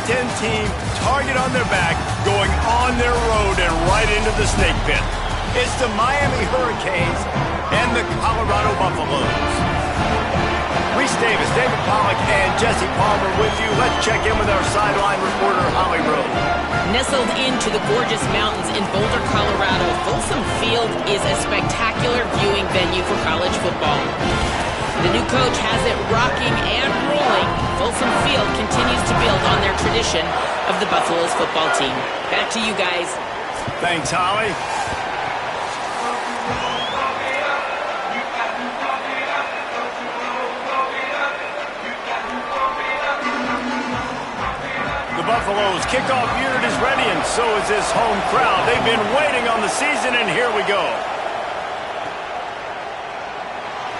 Big Ten team, target on their back, going on their road and right into the snake pit. It's the Miami Hurricanes and the Colorado Buffaloes. Reese Davis, David Pollack, and Jesse Palmer with you. Let's check in with our sideline reporter, Holly Rowe. Nestled into the gorgeous mountains in Boulder, Colorado, Folsom Field is a spectacular viewing venue for college football. The new coach has it rocking and rolling. Folsom Field continues to build on their tradition of the Buffaloes football team. Back to you guys. Thanks, Holly. The Buffaloes kickoff unit is ready, and so is this home crowd. They've been waiting on the season, and here we go.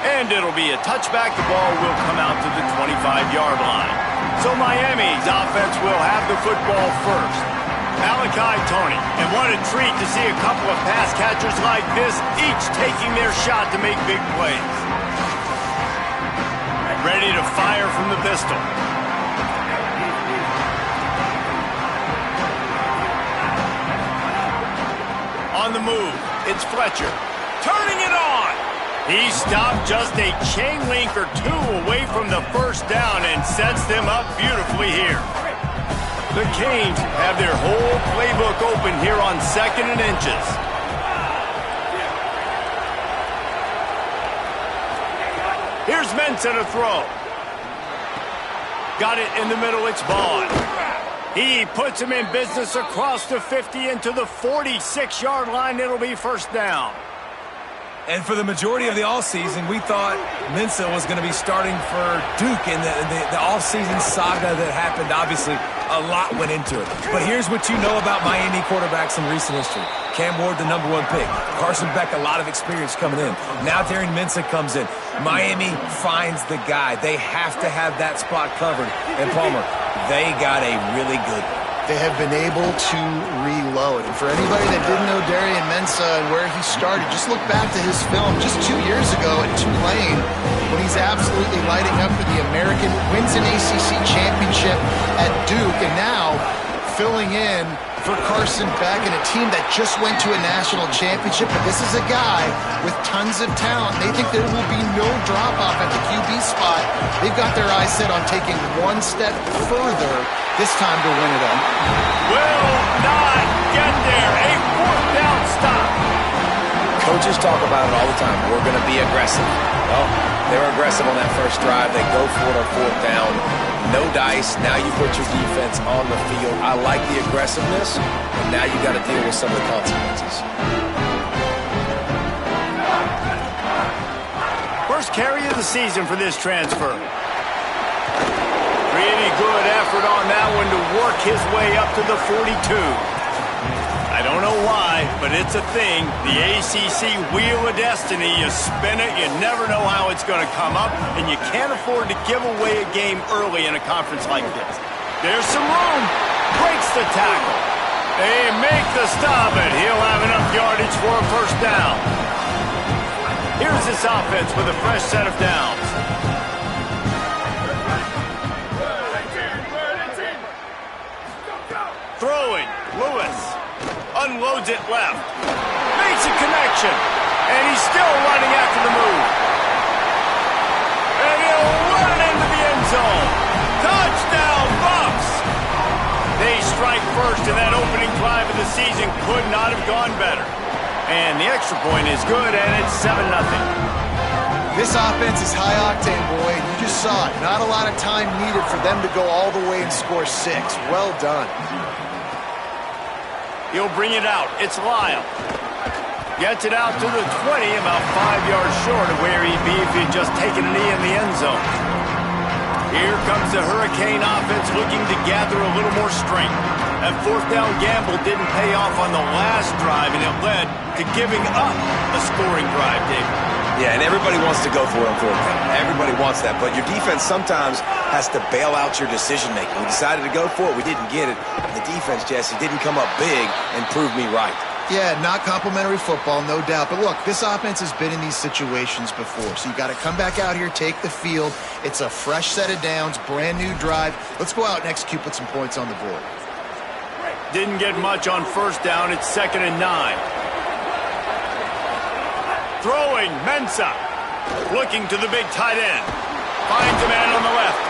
And it'll be a touchback. The ball will come out to the 25-yard line. So Miami's offense will have the football first. Malachi Tony. And what a treat to see a couple of pass catchers like this, each taking their shot to make big plays. Ready to fire from the pistol. On the move, it's Fletcher. Turning it on. He stopped just a chain link or two away from the first down and sets them up beautifully here. The Canes have their whole playbook open here on 2nd and inches. Here's Mensah to throw. Got it in the middle, it's Vaughn. He puts him in business across the 50 into the 46-yard line. It'll be first down. And for the majority of the offseason, we thought Mensah was going to be starting for Duke in the offseason saga that happened. Obviously, a lot went into it. But here's what you know about Miami quarterbacks in recent history. Cam Ward, the #1 pick. Carson Beck, a lot of experience coming in. Now Darren Mensah comes in. Miami finds the guy. They have to have that spot covered. And Palmer, they got a really good one. They have been able to reload. And for anybody that didn't know Darren Mensah and where he started, just look back to his film just 2 years ago at Tulane when he's absolutely lighting up for the American, wins an ACC championship at Duke, and now filling in for Carson Beck and a team that just went to a national championship. But this is a guy with tons of talent. They think there will be no drop-off at the QB spot. They've got their eyes set on taking one step further this time to win it up. Will not get there. A 4th down stop. Coaches talk about it all the time. We're going to be aggressive. Well, they were aggressive on that first drive. They go for it on 4th down. No dice. Now you put your defense on the field. I like the aggressiveness, and now you got to deal with some of the consequences. First carry of the season for this transfer. Pretty good effort on that one to work his way up to the 42. I don't know why, but it's a thing. The ACC Wheel of Destiny, you spin it, you never know how it's going to come up, and you can't afford to give away a game early in a conference like this. There's some room. Breaks the tackle. They make the stop, and he'll have enough yardage for a first down. Here's this offense with a fresh set of downs. Throwing, Lewis. Unloads it left. Makes a connection. And he's still running after the move. And he'll run into the end zone. Touchdown, Buffs! They strike first, and that opening drive of the season could not have gone better. And the extra point is good, and it's 7-0. This offense is high octane, boy. You just saw it. Not a lot of time needed for them to go all the way and score 6. Well done. He'll bring it out. It's Lyle. Gets it out to the 20, about 5 yards short of where he'd be if he'd just taken a knee in the end zone. Here comes the Hurricane offense looking to gather a little more strength. That 4th down gamble didn't pay off on the last drive, and it led to giving up a scoring drive, David. Yeah, and everybody wants to go for it on 4th down. Everybody wants that, but your defense sometimes has to bail out your decision-making. We decided to go for it. We didn't get it. And the defense, Jesse, didn't come up big and prove me right. Yeah, not complimentary football, no doubt. But look, this offense has been in these situations before. So you got to come back out here, take the field. It's a fresh set of downs, brand new drive. Let's go out and execute, put some points on the board. Didn't get much on first down. It's 2nd and 9. Throwing, Mensah. Looking to the big tight end. Finds a man on the left.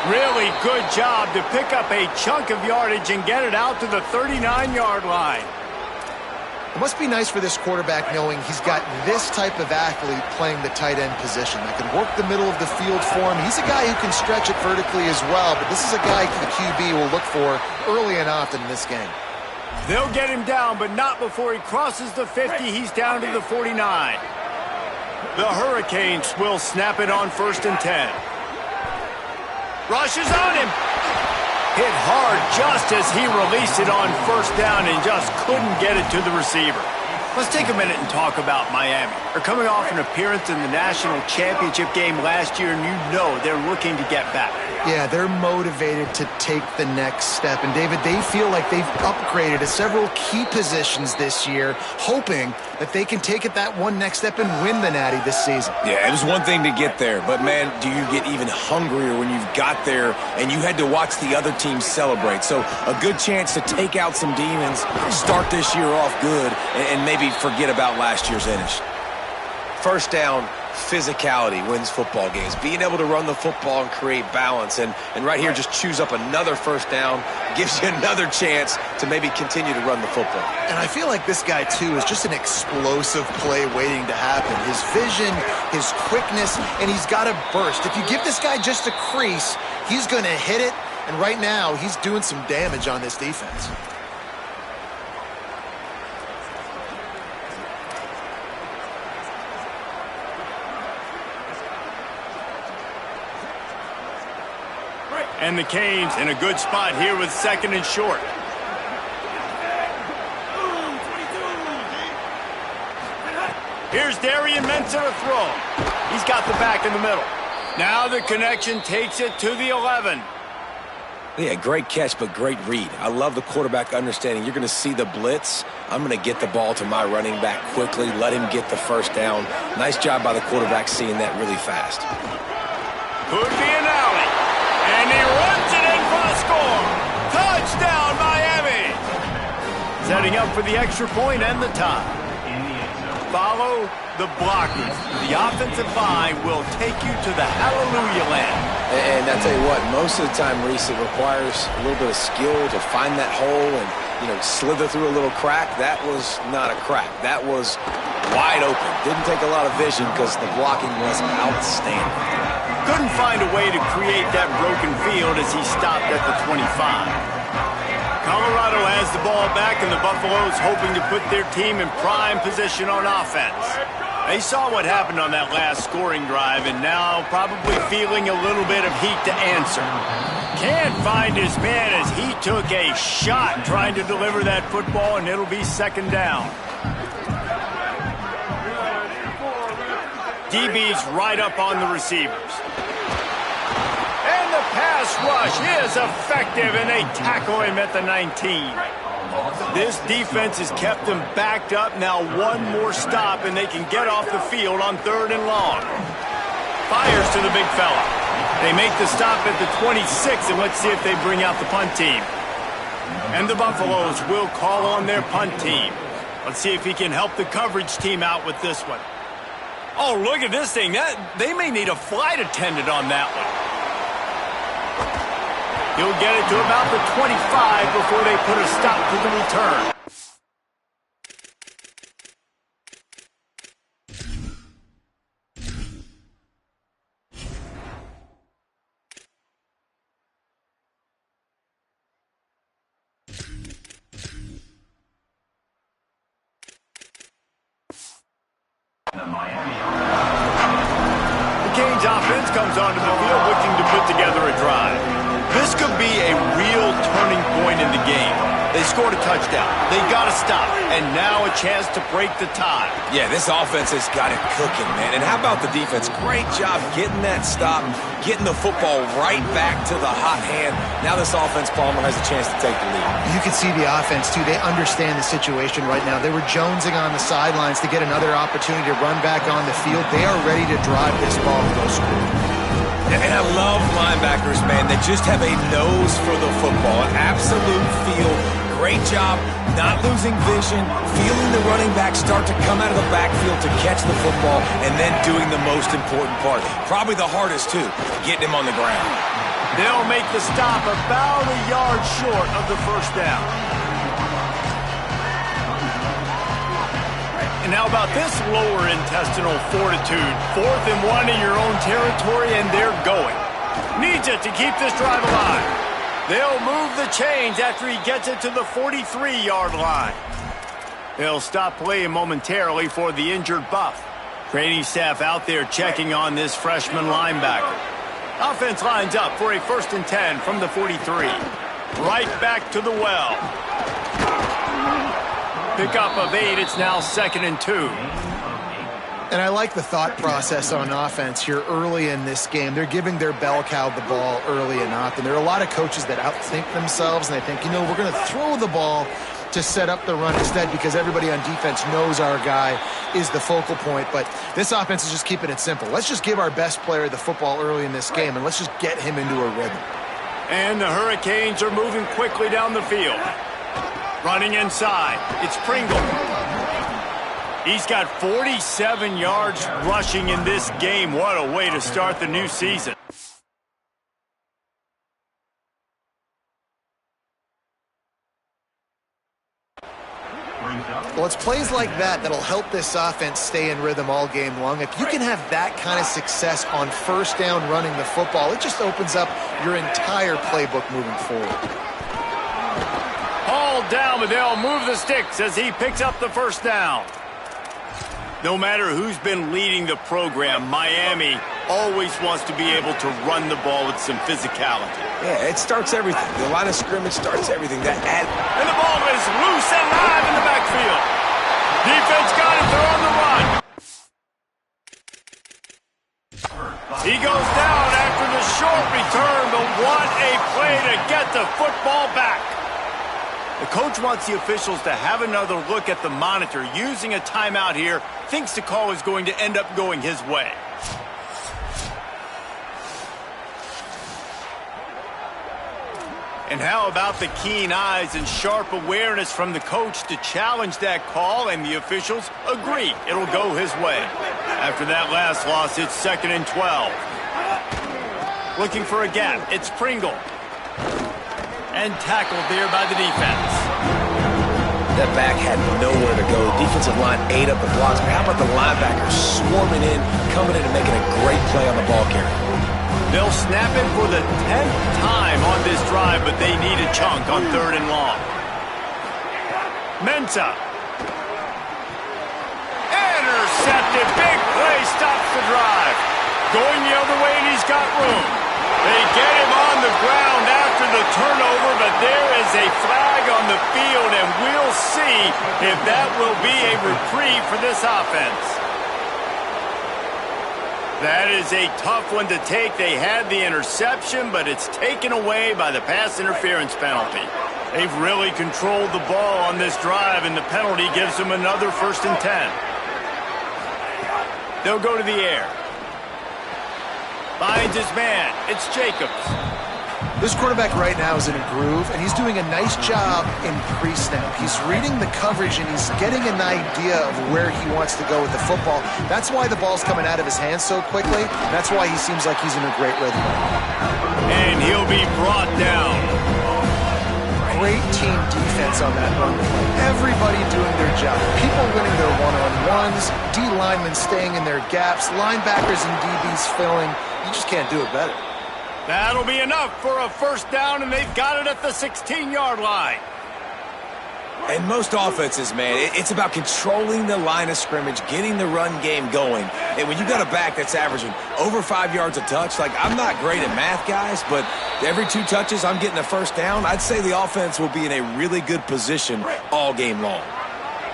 Really good job to pick up a chunk of yardage and get it out to the 39-yard line. It must be nice for this quarterback knowing he's got this type of athlete playing the tight end position that can work the middle of the field for him. He's a guy who can stretch it vertically as well, but this is a guy the QB will look for early and often in this game. They'll get him down, but not before he crosses the 50. He's down to the 49. The Hurricanes will snap it on 1st and 10. Rushes on him. Hit hard just as he released it on first down and just couldn't get it to the receiver. Let's take a minute and talk about Miami. They're coming off an appearance in the national championship game last year, and you know they're looking to get back. Yeah, they're motivated to take the next step. And, David, they feel like they've upgraded to several key positions this year, hoping that they can take it that one next step and win the Natty this season. Yeah, it was one thing to get there, but, man, do you get even hungrier when you've got there and you had to watch the other team celebrate. So a good chance to take out some demons, start this year off good, and maybe forget about last year's finish. First down, physicality wins football games. Being able to run the football and create balance. And right here, just choose up another first down, gives you another chance to maybe continue to run the football. And I feel like this guy, too, is just an explosive play waiting to happen. His vision, his quickness, and he's got a burst. If you give this guy just a crease, he's going to hit it. And right now, he's doing some damage on this defense. And the Canes in a good spot here with 2nd and short. Here's Darian Mensah to throw. He's got the back in the middle. Now the connection takes it to the 11. Yeah, great catch, but great read. I love the quarterback understanding. You're going to see the blitz. I'm going to get the ball to my running back quickly, let him get the first down. Nice job by the quarterback seeing that really fast. Could be an alley. And he runs it in for the score. Touchdown, Miami. Setting up for the extra point and the tie. Follow the blockers. The offensive line will take you to the hallelujah land. And I tell you what, most of the time, Reese, it requires a little bit of skill to find that hole and, slither through a little crack. That was not a crack. That was wide open. Didn't take a lot of vision because the blocking was outstanding. Couldn't find a way to create that broken field as he stopped at the 25. Colorado has the ball back, and the Buffaloes hoping to put their team in prime position on offense. They saw what happened on that last scoring drive, and now probably feeling a little bit of heat to answer. Can't find his man as he took a shot trying to deliver that football, and it'll be 2nd down. DB's right up on the receivers. And the pass rush is effective, and they tackle him at the 19. This defense has kept them backed up. Now one more stop, and they can get off the field on 3rd and long. Fires to the big fella. They make the stop at the 26, and let's see if they bring out the punt team. And the Buffaloes will call on their punt team. Let's see if he can help the coverage team out with this one. Oh, look at this thing. They may need a flight attendant on that one. He'll get it to about the 25 before they put a stop to the return. The Canes offense comes onto the field looking to put together a drive. This could be a real turning point in the game. They scored a touchdown. They got to stop. And now a chance to break the tie. Yeah, this offense has got it cooking, man. And how about the defense? Great job getting that stop, getting the football right back to the hot hand. Now this offense, Palmer, has a chance to take the lead. You can see the offense, too. They understand the situation right now. They were jonesing on the sidelines to get another opportunity to run back on the field. They are ready to drive this ball and go score. And I love linebackers, man. They just have a nose for the football, an absolute feel. Great job not losing vision, feeling the running back start to come out of the backfield to catch the football, and then doing the most important part. Probably the hardest, too, getting him on the ground. They'll make the stop about a yard short of the first down. And how about this lower intestinal fortitude? 4th and 1 in your own territory, and they're going. Needs it to keep this drive alive. They'll move the chains after he gets it to the 43-yard line. They'll stop playing momentarily for the injured Buff. Training staff out there checking on this freshman linebacker. Offense lines up for a 1st and 10 from the 43. Right back to the well. Pickup of 8, it's now 2nd and 2. And I like the thought process on offense here early in this game. They're giving their bell cow the ball early and often. There are a lot of coaches that outthink themselves, and they think, you know, we're going to throw the ball to set up the run instead because everybody on defense knows our guy is the focal point. But this offense is just keeping it simple. Let's just give our best player the football early in this game, and let's just get him into a rhythm. And the Hurricanes are moving quickly down the field. Running inside, it's Pringle. He's got 47 yards rushing in this game. What a way to start the new season. Well, it's plays like that that'll help this offense stay in rhythm all game long. If you can have that kind of success on 1st down running the football, it just opens up your entire playbook moving forward. Hauled down, but they'll move the sticks as he picks up the 1st down. No matter who's been leading the program, Miami always wants to be able to run the ball with some physicality. Yeah, it starts everything. The line of scrimmage starts everything. And the ball is loose and live in the backfield. Defense got it. They're on the run. He goes down after the short return, but what a play to get the football back. The coach wants the officials to have another look at the monitor. Using a timeout here, thinks the call is going to end up going his way. And how about the keen eyes and sharp awareness from the coach to challenge that call, and the officials agree it'll go his way. After that last loss, it's 2nd and 12. Looking for a gap, it's Pringle. And tackled there by the defense. That back had nowhere to go. Defensive line ate up the blocks. But how about the linebackers swarming in, coming in and making a great play on the ball carrier? They'll snap it for the 10th time on this drive, but they need a chunk on 3rd and long. Mensah. Intercepted. Big play stops the drive. Going the other way, and he's got room. They get him on the ground after the turnover, but there is a flag on the field, and we'll see if that will be a reprieve for this offense. That is a tough one to take. They had the interception, but it's taken away by the pass interference penalty. They've really controlled the ball on this drive, and the penalty gives them another 1st and 10. They'll go to the air. Finds his man. It's Jacobs. This quarterback right now is in a groove, and he's doing a nice job in pre-snap. He's reading the coverage, and he's getting an idea of where he wants to go with the football. That's why the ball's coming out of his hands so quickly. That's why he seems like he's in a great rhythm. And he'll be brought down. Great team defense on that run play. Everybody doing their job. People winning their one-on-ones, D linemen staying in their gaps, linebackers and DBs filling. You just can't do it better. That'll be enough for a 1st down, and they've got it at the 16-yard line. And most offenses, man, it's about controlling the line of scrimmage, getting the run game going. And when you got a back that's averaging over 5 yards a touch, like, I'm not great at math, guys, but every 2 touches I'm getting a first down, I'd say the offense will be in a really good position all game long.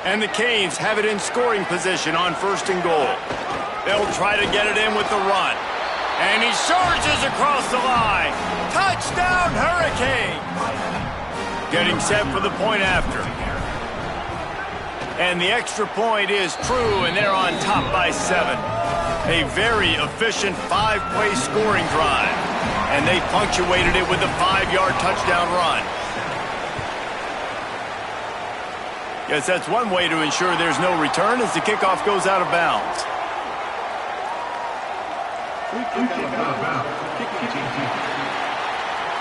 And the Canes have it in scoring position on 1st and goal. They'll try to get it in with the run. And he surges across the line. Touchdown, Hurricane! Getting set for the point after. And the extra point is true, and they're on top by 7. A very efficient 5-play scoring drive. And they punctuated it with a 5-yard touchdown run. Guess that's one way to ensure there's no return as the kickoff goes out of bounds.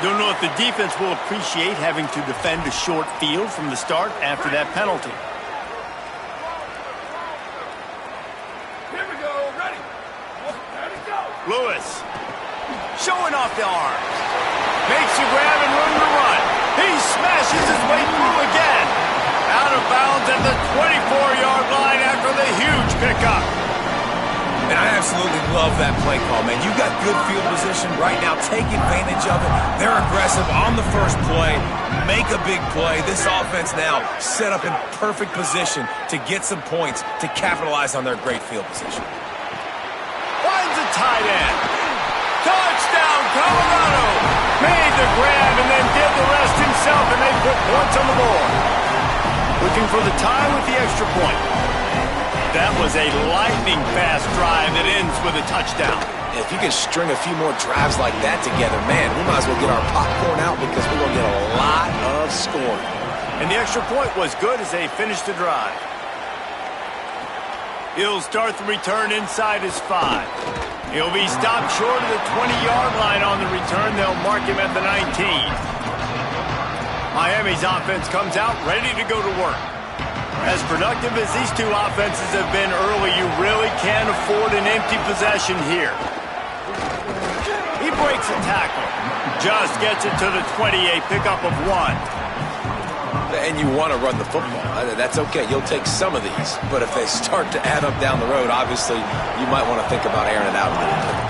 Don't know if the defense will appreciate having to defend a short field from the start after that penalty. Here we go, ready. Ready, go. Lewis, showing off the arms. Makes a grab and room to run. He smashes his way through again. Out of bounds at the 24-yard line after the huge pickup. And I absolutely love that play call, man. You got good field position right now. Take advantage of it. They're aggressive on the first play. Make a big play. This offense now set up in perfect position to get some points to capitalize on their great field position. Finds a tight end. Touchdown, Colorado. Made the grab and then did the rest himself, and they put points on the board. Looking for the tie with the extra point. That was a lightning-fast drive that ends with a touchdown. If you can string a few more drives like that together, man, we might as well get our popcorn out because we're going to get a lot of scoring. And the extra point was good as they finished the drive. He'll start the return inside his 5. He'll be stopped short of the 20-yard line on the return. They'll mark him at the 19. Miami's offense comes out ready to go to work. As productive as these two offenses have been early, you really can't afford an empty possession here. He breaks a tackle. Just gets it to the 28, pickup of 1. And you want to run the football. That's okay. You'll take some of these. But if they start to add up down the road, obviously, you might want to think about airing it out a little bit.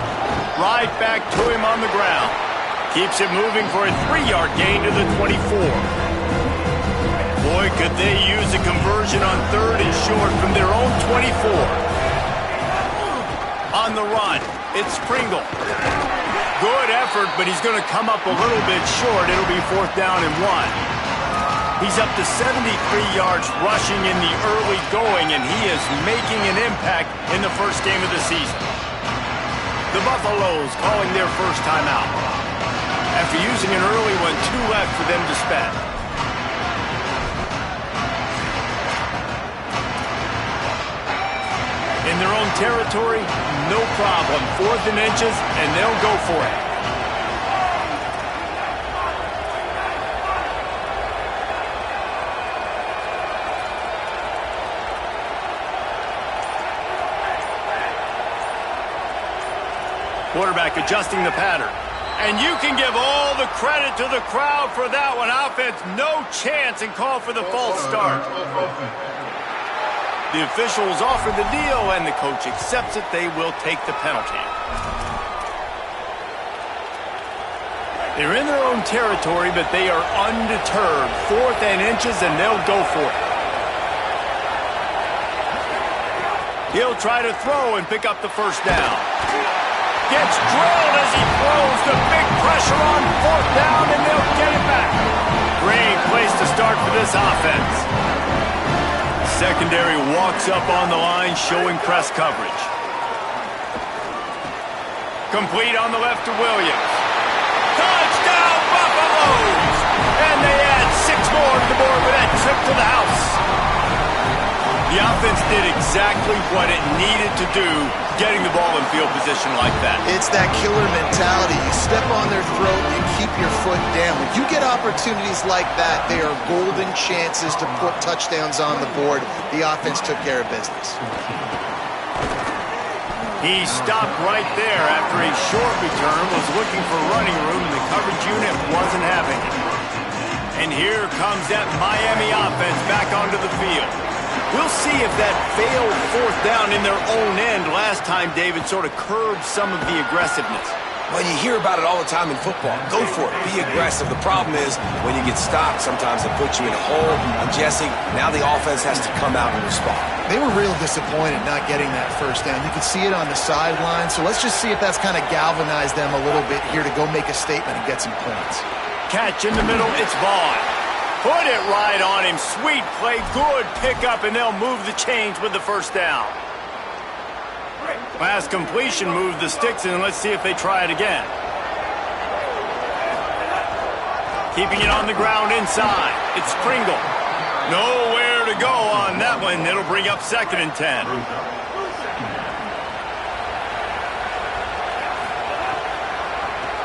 Right back to him on the ground. Keeps it moving for a 3-yard gain to the 24. Boy, could they use a conversion on 3rd and short from their own 24. On the run, it's Pringle. Good effort, but he's going to come up a little bit short. It'll be 4th down and 1. He's up to 73 yards rushing in the early going, and he is making an impact in the first game of the season. The Buffaloes calling their first timeout. After using an early one, 2 left for them to spend. In their own territory, no problem. 4th and inches, and they'll go for it. Quarterback adjusting the pattern. And you can give all the credit to the crowd for that one. Offense, no chance, and call for the false start. The officials offer the deal, and the coach accepts it. They will take the penalty. They're in their own territory, but they are undeterred. 4th and inches, and they'll go for it. He'll try to throw and pick up the first down. Gets drilled as he throws. The big pressure on 4th down, and they'll get it back. Great place to start for this offense. Secondary walks up on the line, showing press coverage. Complete on the left to Williams. Touchdown, Buffaloes! And they add 6 more to the board with that trip to the house. The offense did exactly what it needed to do, getting the ball in field position like that. It's that killer mentality. You step on their throat, you keep your foot down. When you get opportunities like that, they are golden chances to put touchdowns on the board. The offense took care of business. He stopped right there after a short return, was looking for running room, and the coverage unit wasn't having it. And here comes that Miami offense back onto the field. We'll see if that failed fourth down in their own end last time, David, sort of curbed some of the aggressiveness. Well, you hear about it all the time in football. Go for it. Be aggressive. The problem is when you get stopped, sometimes it puts you in a hole. And, Jesse, now the offense has to come out and respond. They were real disappointed not getting that first down. You could see it on the sideline. So let's just see if that's kind of galvanized them a little bit here to go make a statement and get some points. Catch in the middle. It's Vaughn. Put it right on him. Sweet play. Good pickup, and they'll move the chains with the first down. Pass completion, move the sticks, and let's see if they try it again. Keeping it on the ground inside. It's Pringle. Nowhere to go on that one. It'll bring up 2nd and 10.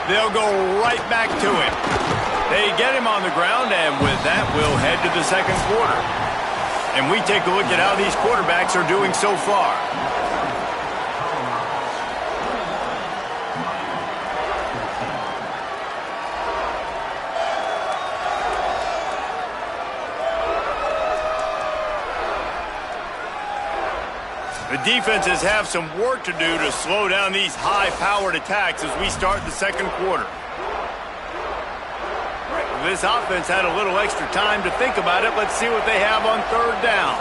They'll go right back to it. They get him on the ground, and with that, we'll head to the second quarter. And we take a look at how these quarterbacks are doing so far. The defenses have some work to do to slow down these high-powered attacks as we start the second quarter. This offense had a little extra time to think about it. Let's see what they have on third down.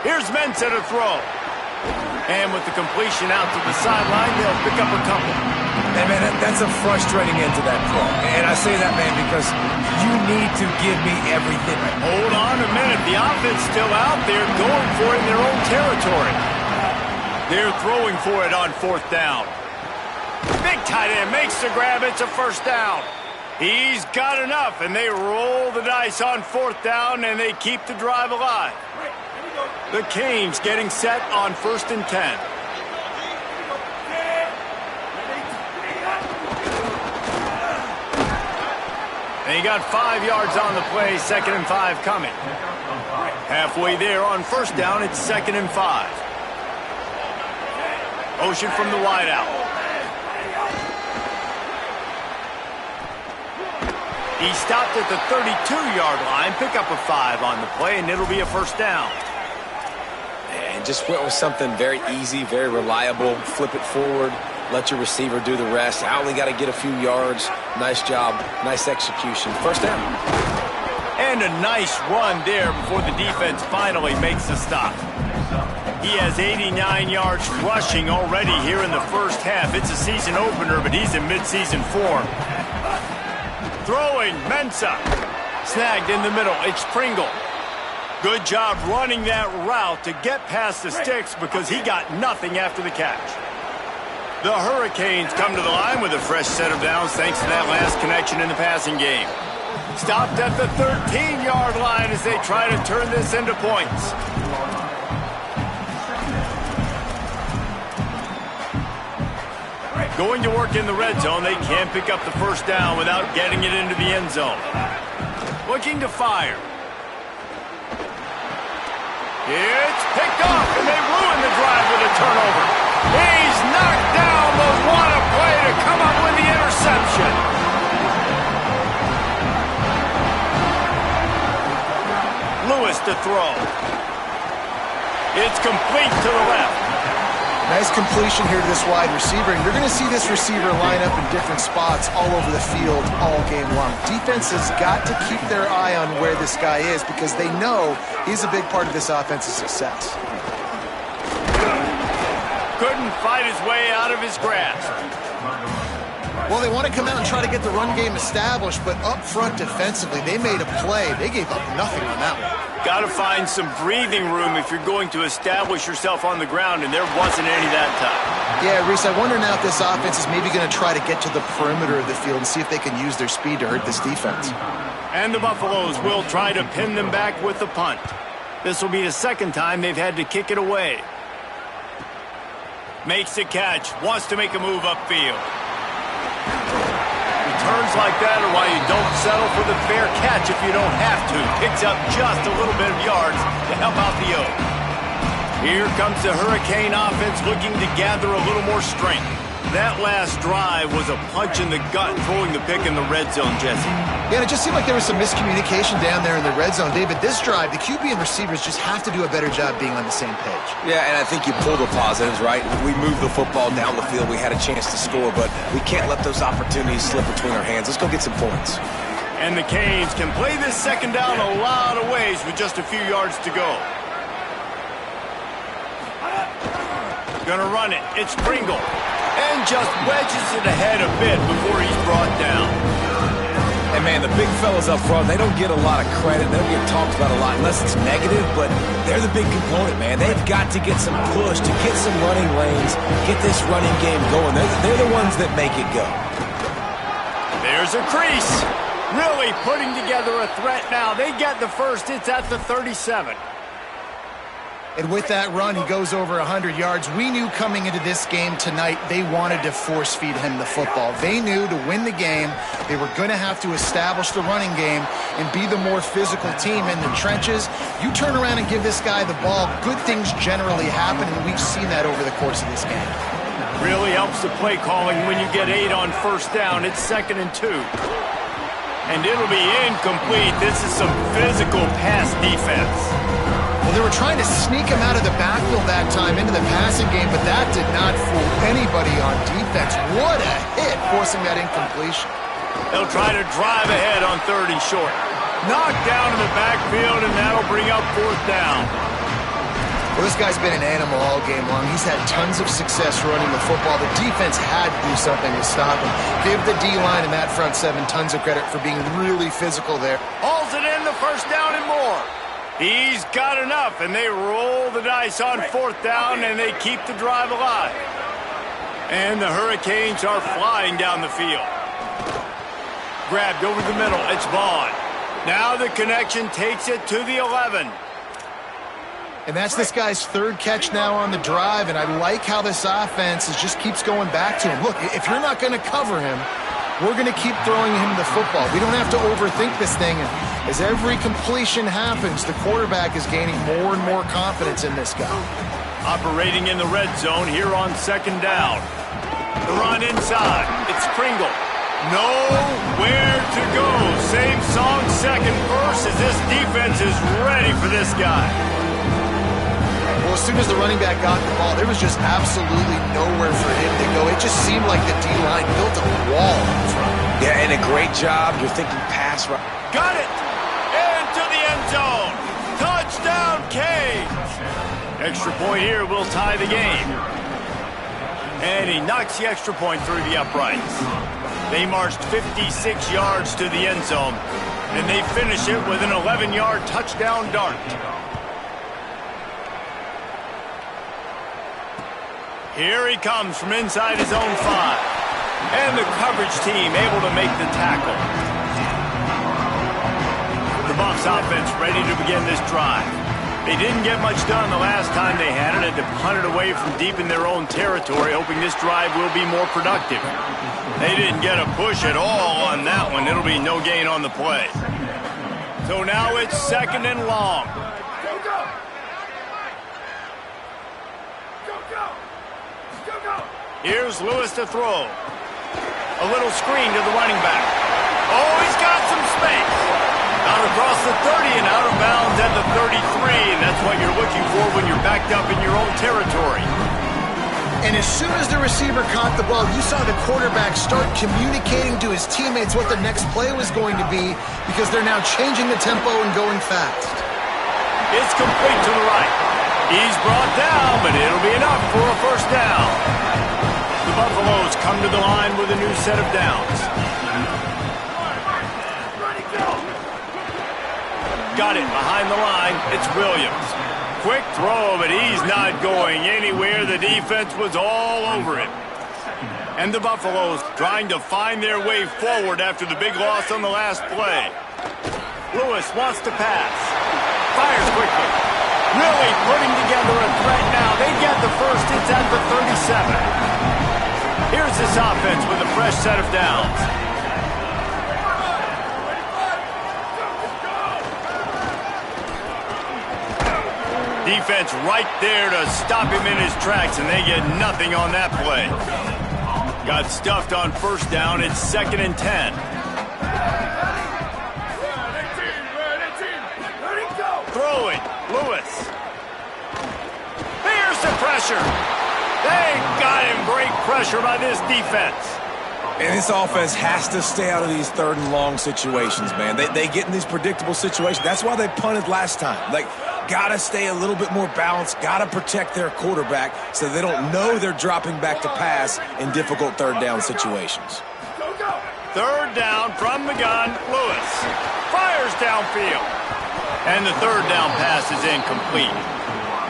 Here's Mensah to throw. And with the completion out to the sideline, they'll pick up a couple. Hey, man, that's a frustrating end to that throw. And I say that, man, because you need to give me everything. Hold on a minute. The offense still out there going for it in their own territory. They're throwing for it on fourth down. Big tight end makes the grab. It's a first down. He's got enough, and they roll the dice on fourth down, and they keep the drive alive. The Canes getting set on 1st and 10. And he got 5 yards on the play, 2nd and 5 coming. Halfway there on first down, it's 2nd and 5. Motion from the wideout. He stopped at the 32-yard line, pick up a 5 on the play, and it'll be a first down. And just went with something very easy, very reliable. Flip it forward. Let your receiver do the rest. I only got to get a few yards. Nice job. Nice execution. First down. And a nice run there before the defense finally makes the stop. He has 89 yards rushing already here in the first half. It's a season opener, but he's in midseason form. Throwing, Mensah. Snagged in the middle. It's Pringle. Good job running that route to get past the sticks because he got nothing after the catch. The Hurricanes come to the line with a fresh set of downs thanks to that last connection in the passing game. Stopped at the 13-yard line as they try to turn this into points. Going to work in the red zone, they can't pick up the first down without getting it into the end zone. Looking to fire. It's picked off, and they ruin the drive with a turnover. He's knocked down, but what a play to come up with the interception. Lewis to throw. It's complete to the left. Nice completion here to this wide receiver, and you're going to see this receiver line up in different spots all over the field all game long. Defense has got to keep their eye on where this guy is because they know he's a big part of this offense's success. Couldn't fight his way out of his grasp. Well, they want to come out and try to get the run game established, but up front defensively, they made a play. They gave up nothing on that one. Got to find some breathing room if you're going to establish yourself on the ground, and there wasn't any that time. Yeah, Reese, I wonder now if this offense is maybe going to try to get to the perimeter of the field and see if they can use their speed to hurt this defense. And the Buffaloes will try to pin them back with the punt. This will be the second time they've had to kick it away. Makes the catch, wants to make a move upfield. Returns like that are why you don't settle for the fair catch if you don't have to. Picks up just a little bit of yards to help out the Oaks. Here comes the Hurricane offense looking to gather a little more strength. That last drive was a punch in the gut, throwing the pick in the red zone, Jesse. Yeah, and it just seemed like there was some miscommunication down there in the red zone. David, this drive, the QB and receivers just have to do a better job being on the same page. Yeah, and I think you pull the positives, right? We moved the football down the field. We had a chance to score, but we can't let those opportunities slip between our hands. Let's go get some points. And the Canes can play this second down a lot of ways with just a few yards to go. Gonna run it. It's Pringle. And just wedges it ahead a bit before he's brought down. And, man, the big fellas up front, they don't get a lot of credit. They don't get talked about a lot unless it's negative, but they're the big component, man. They've got to get some push, to get some running lanes, get this running game going. They're the ones that make it go. There's a crease. Really putting together a threat now. They get the first. It's at the 37. And with that run, he goes over 100 yards. We knew coming into this game tonight, they wanted to force-feed him the football. They knew to win the game, they were going to have to establish the running game and be the more physical team in the trenches. You turn around and give this guy the ball, good things generally happen, and we've seen that over the course of this game. Really helps the play calling when you get 8 on first down. It's 2nd and 2. And it'll be incomplete. This is some physical pass defense. Well, they were trying to sneak him out of the backfield that time into the passing game, but that did not fool anybody on defense. What a hit, forcing that incompletion. They'll try to drive ahead on 3rd and short. Knocked down in the backfield, and that'll bring up 4th down. Well, this guy's been an animal all game long. He's had tons of success running the football. The defense had to do something to stop him. Give the D-line and that front 7 tons of credit for being really physical there. Hauls it in, the first down and more. He's got enough, and they roll the dice on 4th down, and they keep the drive alive. And the Hurricanes are flying down the field. Grabbed over the middle. It's Vaughn. Now the connection takes it to the 11. And that's this guy's 3rd catch now on the drive, and I like how this offense just keeps going back to him. Look, if you're not going to cover him, we're going to keep throwing him the football. We don't have to overthink this thing. And as every completion happens, the quarterback is gaining more and more confidence in this guy. Operating in the red zone here on 2nd down. The run inside. It's Pringle. Nowhere to go. Same song, 2nd verse, as this defense is ready for this guy. Well, as soon as the running back got the ball, there was just absolutely nowhere for him to go. It just seemed like the D-line built a wall in front. Yeah, and a great job. You're thinking pass. Got it! Into the end zone. Touchdown, Canes! Extra point here will tie the game. And he knocks the extra point through the uprights. They marched 56 yards to the end zone, and they finish it with an 11-yard touchdown dart. Here he comes from inside his own 5. And the coverage team able to make the tackle. The Buffs offense ready to begin this drive. They didn't get much done the last time they had it, and to punt it away from deep in their own territory, hoping this drive will be more productive. They didn't get a push at all on that one. It'll be no gain on the play. So now it's 2nd and long. Here's Lewis to throw. A little screen to the running back. Oh, he's got some space. Out across the 30 and out of bounds at the 33. And that's what you're looking for when you're backed up in your own territory. And as soon as the receiver caught the ball, you saw the quarterback start communicating to his teammates what the next play was going to be, because they're now changing the tempo and going fast. It's complete to the right. He's brought down, but it'll be enough for a first down. The Buffaloes come to the line with a new set of downs. Got it behind the line. It's Williams. Quick throw, but he's not going anywhere. The defense was all over him. And the Buffaloes trying to find their way forward after the big loss on the last play. Lewis wants to pass. Fires quickly. Really putting together a threat now. They get the first. It's at the 37. Here's this offense with a fresh set of downs. Defense right there to stop him in his tracks, and they get nothing on that play. Got stuffed on first down. It's 2nd and 10. Throwing. Lewis. Here's the pressure. They got him. Great pressure by this defense. And this offense has to stay out of these 3rd and long situations, man. They get in these predictable situations. That's why they punted last time. Like, got to stay a little bit more balanced, got to protect their quarterback so they don't know they're dropping back to pass in difficult 3rd down situations. 3rd down from the gun. Lewis fires downfield. And the 3rd down pass is incomplete.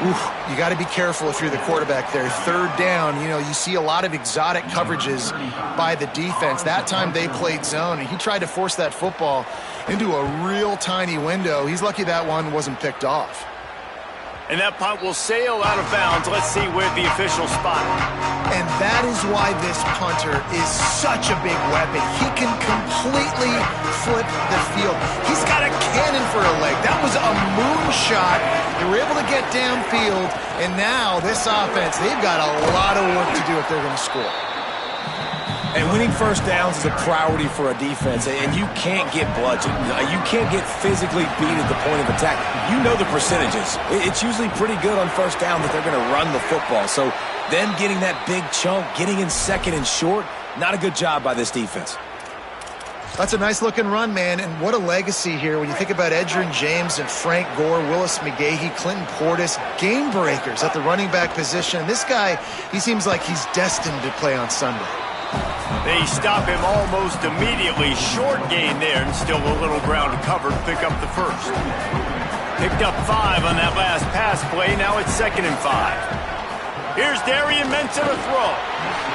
Oof, you got to be careful if you're the quarterback there. 3rd down, you see a lot of exotic coverages by the defense. That time they played zone, and he tried to force that football into a real tiny window. He's lucky that one wasn't picked off. And that punt will sail out of bounds. Let's see where the official spot it. And that is why this punter is such a big weapon. He can completely flip the field. He's got a cannon for a leg. That was a moonshot. They were able to get downfield, and now this offense, they've got a lot of work to do if they're going to score. And winning first downs is a priority for a defense, and you can't get bludgeoned. You can't get physically beat at the point of attack. You know the percentages. It's usually pretty good on first down that they're going to run the football. So them getting that big chunk, getting in 2nd and short, not a good job by this defense. That's a nice-looking run, man, and what a legacy here when you think about Edgerrin James and Frank Gore, Willis McGahee, Clinton Portis, game breakers at the running back position. This guy, he seems like he's destined to play on Sunday. They stop him almost immediately. Short gain there, and still a little ground to cover to pick up the first. Picked up 5 on that last pass play. Now it's 2nd and 5. Here's Darian Mensah to throw.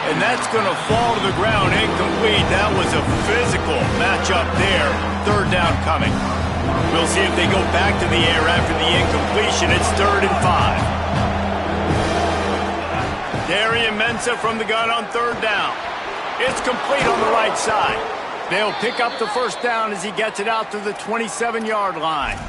And that's going to fall to the ground incomplete. That was a physical matchup there. 3rd down coming. We'll see if they go back to the air after the incompletion. It's 3rd and 5. Darian Mensah from the gun on 3rd down. It's complete on the right side. They'll pick up the first down as he gets it out to the 27-yard line.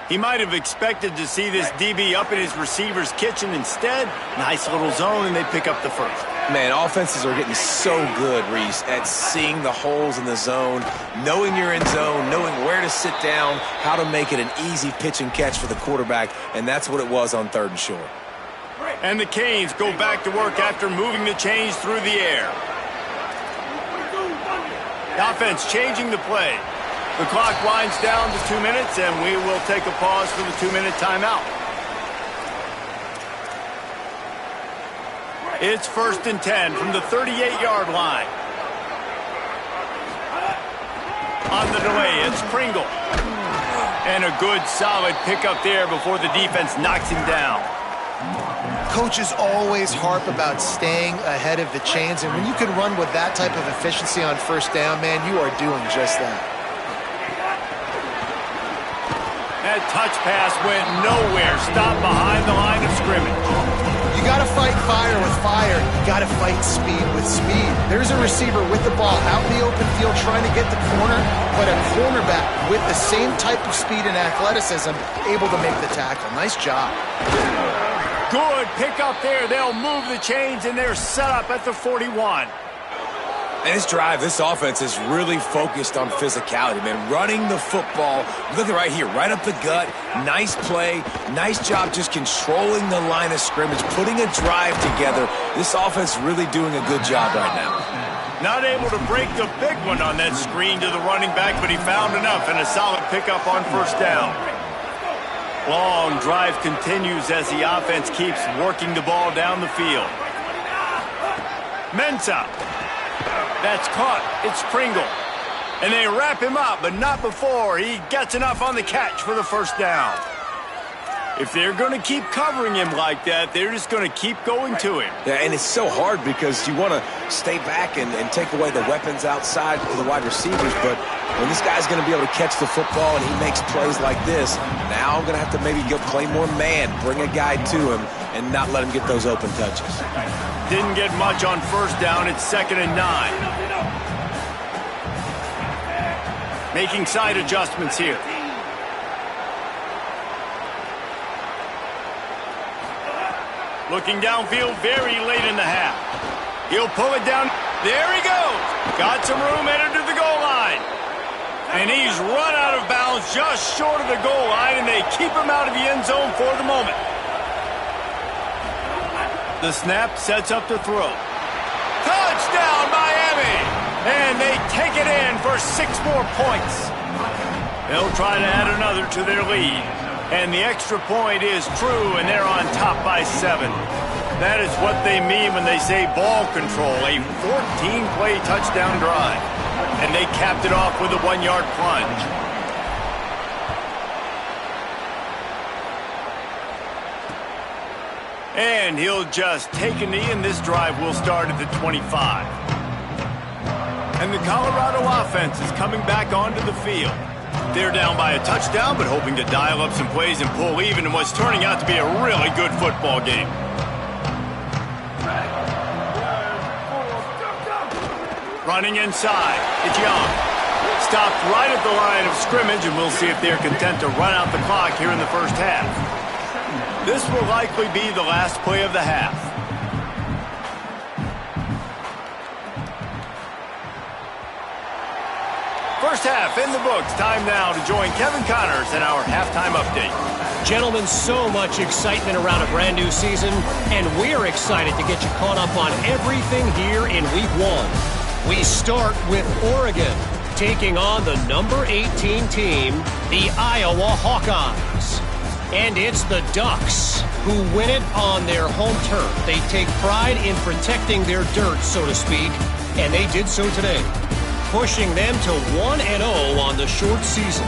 He might have expected to see this DB up in his receiver's kitchen. Instead, nice little zone, and they pick up the first. Man, offenses are getting so good, Reese, at seeing the holes in the zone, knowing you're in zone, knowing where to sit down, how to make it an easy pitch and catch for the quarterback, and that's what it was on 3rd and short. And the Canes go back to work after moving the chains through the air. The offense changing the play. The clock winds down to 2 minutes, and we will take a pause for the 2-minute timeout. It's 1st and 10 from the 38-yard line. On the delay, it's Pringle. And a good, solid pickup there before the defense knocks him down. Coaches always harp about staying ahead of the chains, and when you can run with that type of efficiency on first down, man, you are doing just that. That touch pass went nowhere. Stopped behind the line of scrimmage. You got to fight fire with fire. You got to fight speed with speed. There's a receiver with the ball out in the open field trying to get the corner, but a cornerback with the same type of speed and athleticism able to make the tackle. Nice job. Good pick up there. They'll move the chains, and they're set up at the 41. And this drive, this offense is really focused on physicality, man. Running the football. Look at right here, right up the gut. Nice play. Nice job just controlling the line of scrimmage, putting a drive together. This offense really doing a good job right now. Not able to break the big one on that screen to the running back, but he found enough and a solid pickup on first down. Long drive continues as the offense keeps working the ball down the field. Mensah. That's caught. It's Pringle. And they wrap him up, but not before he gets enough on the catch for the first down. If they're going to keep covering him like that, they're just going to keep going to him. Yeah, and it's so hard because you want to stay back and take away the weapons outside to the wide receivers, but when this guy's going to be able to catch the football and he makes plays like this, now I'm going to have to maybe go play more man, bring a guy to him, and not let him get those open touches. Didn't get much on first down. It's 2nd and 9. Making side adjustments here. Looking downfield very late in the half. He'll pull it down. There he goes. Got some room headed to the goal line. And he's run out of bounds just short of the goal line, and they keep him out of the end zone for the moment. The snap sets up the throw. Touchdown, Miami! And they take it in for 6 more points. They'll try to add another to their lead. And the extra point is true, and they're on top by 7. That is what they mean when they say ball control, a 14-play touchdown drive. And they capped it off with a 1-yard plunge. And he'll just take a knee, and this drive will start at the 25. And the Colorado offense is coming back onto the field. They're down by a touchdown, but hoping to dial up some plays and pull even in what's turning out to be a really good football game. Running inside, it's Young. Stopped right at the line of scrimmage, and we'll see if they're content to run out the clock here in the first half. This will likely be the last play of the half. First half in the books. Time now to join Kevin Connors in our halftime update. Gentlemen, so much excitement around a brand new season, and we're excited to get you caught up on everything here in Week 1. We start with Oregon, taking on the number 18 team, the Iowa Hawkeyes. And it's the Ducks who win it on their home turf. They take pride in protecting their dirt, so to speak, and they did so today, pushing them to 1-0 on the short season.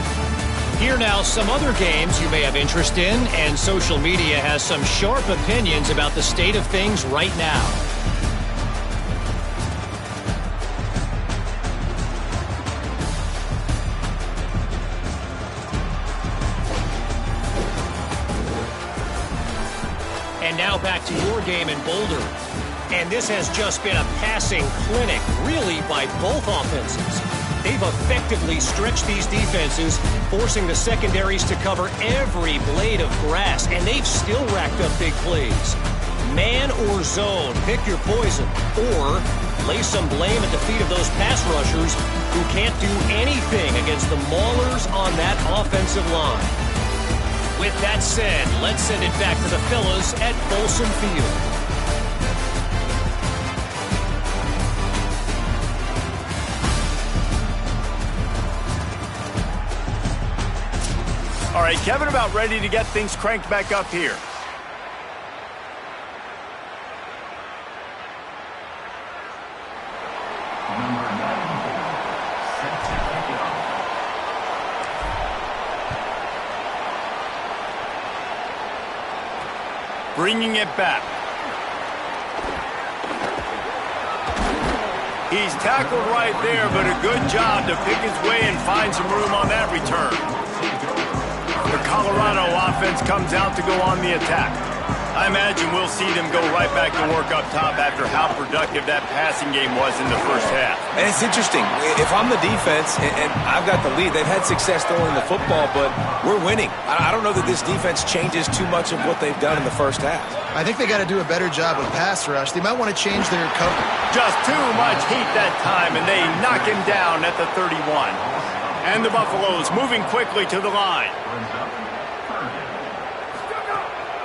Here now, some other games you may have interest in, and social media has some sharp opinions about the state of things right now. And now back to your game in Boulder. And this has just been a passing clinic, really, by both offenses. They've effectively stretched these defenses, forcing the secondaries to cover every blade of grass, and they've still racked up big plays. Man or zone, pick your poison, or lay some blame at the feet of those pass rushers who can't do anything against the maulers on that offensive line. With that said, let's send it back to the fellas at Folsom Field. All right, Kevin, about ready to get things cranked back up here. Bringing it back. He's tackled right there, but a good job to pick his way and find some room on that return. The Colorado offense comes out to go on the attack. I imagine we'll see them go right back to work up top after how productive that passing game was in the first half. And it's interesting. If I'm the defense and I've got the lead, they've had success throwing the football, but we're winning. I don't know that this defense changes too much of what they've done in the first half. I think they got to do a better job with pass rush. They might want to change their cover. Just too much heat that time, and they knock him down at the 31. And the Buffaloes moving quickly to the line.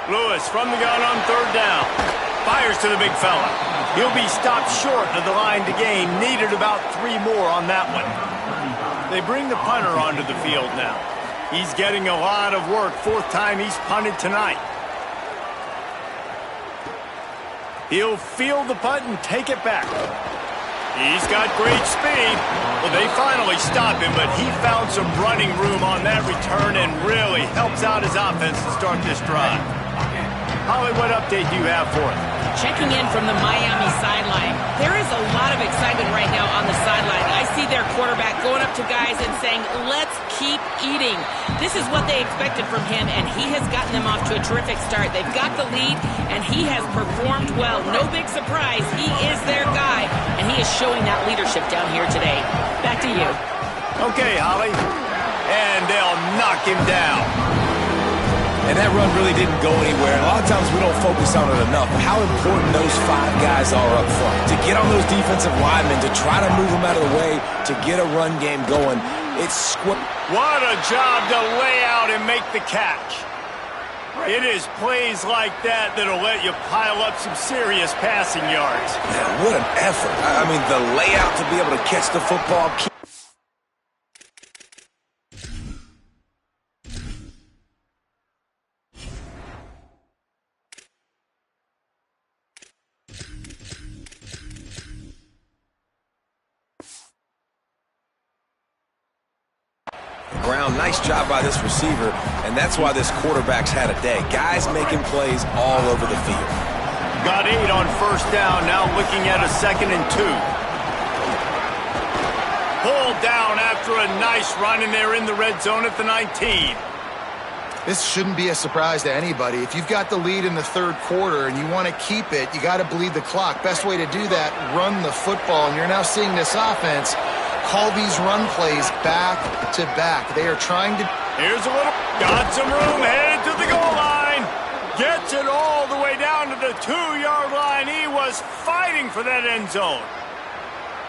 Lewis from the gun on third down. Fires to the big fella. He'll be stopped short of the line to gain. Needed about 3 more on that one. They bring the punter onto the field now. He's getting a lot of work. 4th time he's punted tonight. He'll field the punt and take it back. He's got great speed. Well, they finally stop him, but he found some running room on that return and really helps out his offense to start this drive. Holly, what update do you have for us? Checking in from the Miami sideline. There is a lot of excitement right now on the sideline. I see their quarterback going up to guys and saying, let's keep eating. This is what they expected from him, and he has gotten them off to a terrific start. They've got the lead, and he has performed well. No big surprise. He is their guy, and he is showing that leadership down here today. Back to you. Okay, Holly. And they'll knock him down. And that run really didn't go anywhere. A lot of times we don't focus on it enough. How important those 5 guys are up front. To get on those defensive linemen, to try to move them out of the way, to get a run game going. What a job to lay out and make the catch. It is plays like that that'll let you pile up some serious passing yards. Man, what an effort. I mean, the layout to be able to catch the football. Ground, nice job by this receiver, and that's why this quarterback's had a day. Guys making plays all over the field. Got 8 on first down, now looking at a 2nd and 2. Pulled down after a nice run, and they're in the red zone at the 19. This shouldn't be a surprise to anybody. If you've got the lead in the 3rd quarter and you want to keep it, you got to bleed the clock. Best way to do that, run the football, and you're now seeing this offense call these run plays back to back. They are trying to... Here's a little... Got some room, headed to the goal line. Gets it all the way down to the 2-yard line. He was fighting for that end zone.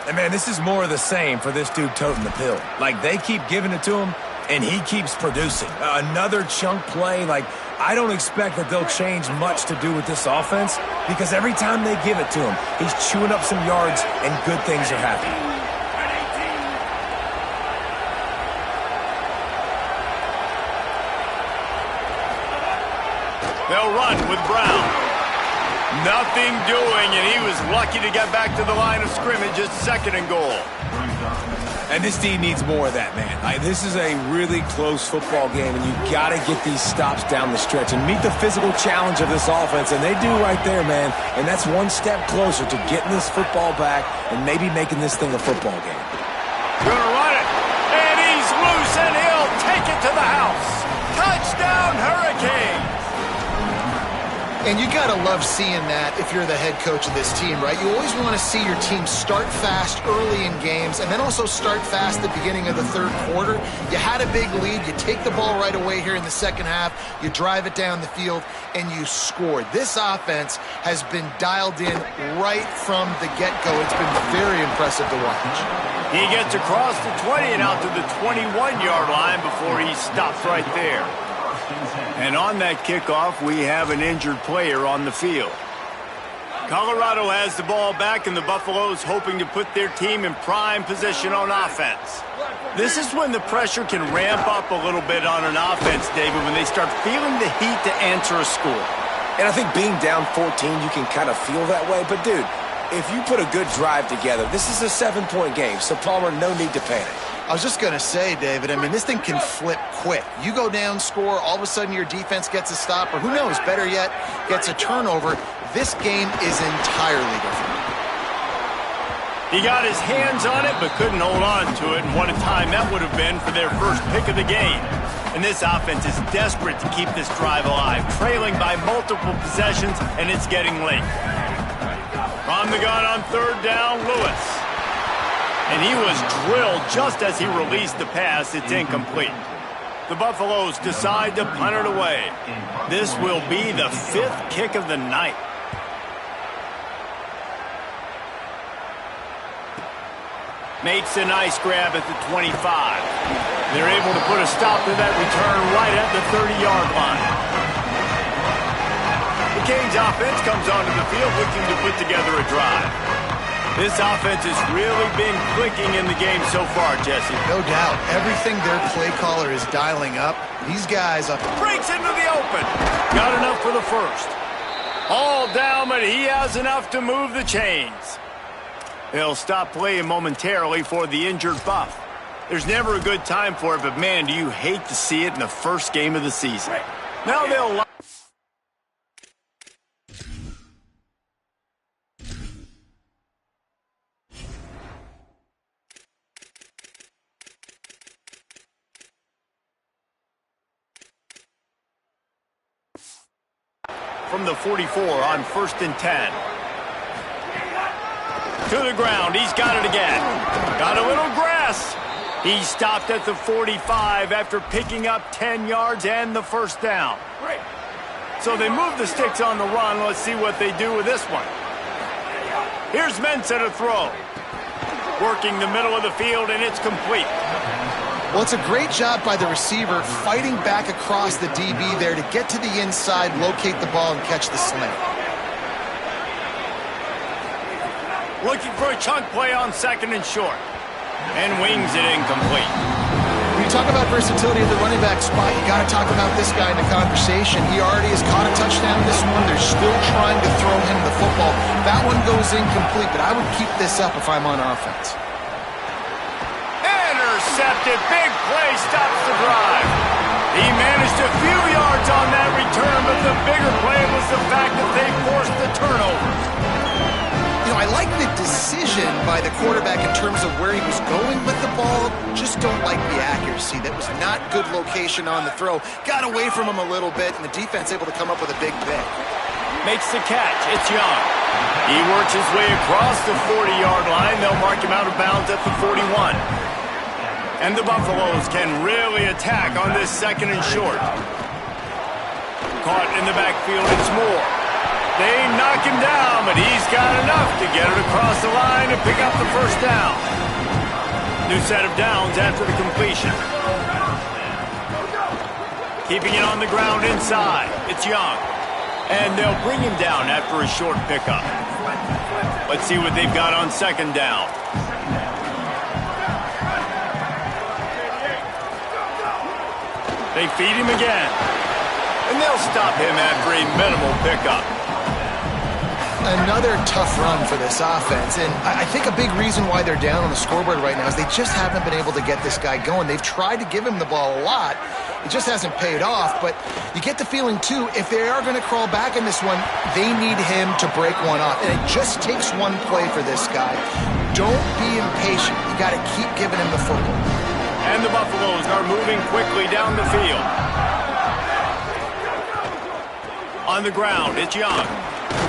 And, man, this is more of the same for this dude toting the pill. Like, they keep giving it to him, and he keeps producing. Another chunk play. Like, I don't expect that they'll change much to do with this offense because every time they give it to him, he's chewing up some yards, and good things are happening. They'll run with Brown. Nothing doing, and he was lucky to get back to the line of scrimmage at 2nd and goal. And this team needs more of that, man. This is a really close football game, and you got to get these stops down the stretch and meet the physical challenge of this offense, and they do right there, man. And that's one step closer to getting this football back and maybe making this thing a football game. Gonna run it, and he's loose, and he'll take it to the house. Touchdown, Hurricanes! And you got to love seeing that if you're the head coach of this team, right? You always want to see your team start fast early in games and then also start fast at the beginning of the 3rd quarter. You had a big lead. You take the ball right away here in the 2nd half. You drive it down the field, and you scored. This offense has been dialed in right from the get-go. It's been very impressive to watch. He gets across the 20 and out to the 21-yard line before he stops right there. And on that kickoff, we have an injured player on the field. Colorado has the ball back, and the Buffaloes hoping to put their team in prime position on offense. This is when the pressure can ramp up a little bit on an offense, David, when they start feeling the heat to answer a score. And I think being down 14, you can kind of feel that way. But, dude, if you put a good drive together, this is a 7-point game, so Palmer, no need to panic. I was just going to say, David, I mean, this thing can flip quick. You go down, score, all of a sudden your defense gets a stop, or who knows, better yet, gets a turnover. This game is entirely different. He got his hands on it, but couldn't hold on to it, and what a time that would have been for their first pick of the game. And this offense is desperate to keep this drive alive, trailing by multiple possessions, and it's getting late. From the gun on 3rd down, Lewis. And he was drilled just as he released the pass. It's incomplete. The Buffaloes decide to punt it away. This will be the 5th kick of the night. Makes a nice grab at the 25. They're able to put a stop to that return right at the 30-yard line. The Canes offense comes onto the field looking to put together a drive. This offense has really been clicking in the game so far, Jesse. No doubt. Everything their play caller is dialing up, these guys up. Breaks into the open. Got enough for the first. All down, but he has enough to move the chains. They'll stop playing momentarily for the injured Buff. There's never a good time for it, but man, do you hate to see it in the first game of the season. Now they'll... from the 44 on 1st and 10. To the ground. He's got it again. Got a little grass. He stopped at the 45 after picking up 10 yards and the first down. So they move the sticks on the run. Let's see what they do with this one. Here's Mensah to throw. Working the middle of the field, and it's complete. Well, it's a great job by the receiver fighting back across the DB there to get to the inside, locate the ball, and catch the slant. Looking for a chunk play on 2nd and short. And wings it incomplete. When you talk about versatility at the running back spot, you got to talk about this guy in the conversation. He already has caught a touchdown this one. They're still trying to throw him the football. That one goes incomplete, but I would keep this up if I'm on offense. Intercepted. Big play stops the drive. He managed a few yards on that return, but the bigger play was the fact that they forced the turnover. You know, I like the decision by the quarterback in terms of where he was going with the ball. Just don't like the accuracy. That was not good location on the throw. Got away from him a little bit, and the defense able to come up with a big pick. Makes the catch. It's Young. He works his way across the 40-yard line. They'll mark him out of bounds at the 41. And the Buffaloes can really attack on this 2nd and short. Caught in the backfield, it's Moore. They knock him down, but he's got enough to get it across the line and pick up the first down. New set of downs after the completion. Keeping it on the ground inside. It's Young. And they'll bring him down after a short pickup. Let's see what they've got on 2nd down. They feed him again. And they'll stop him after a minimal pickup. Another tough run for this offense, and I think a big reason why they're down on the scoreboard right now is they just haven't been able to get this guy going. They've tried to give him the ball a lot. It just hasn't paid off, but you get the feeling, too, if they are going to crawl back in this one, they need him to break one off, and it just takes one play for this guy. Don't be impatient. You got to keep giving him the football. And the Buffaloes are moving quickly down the field. On the ground, it's Young.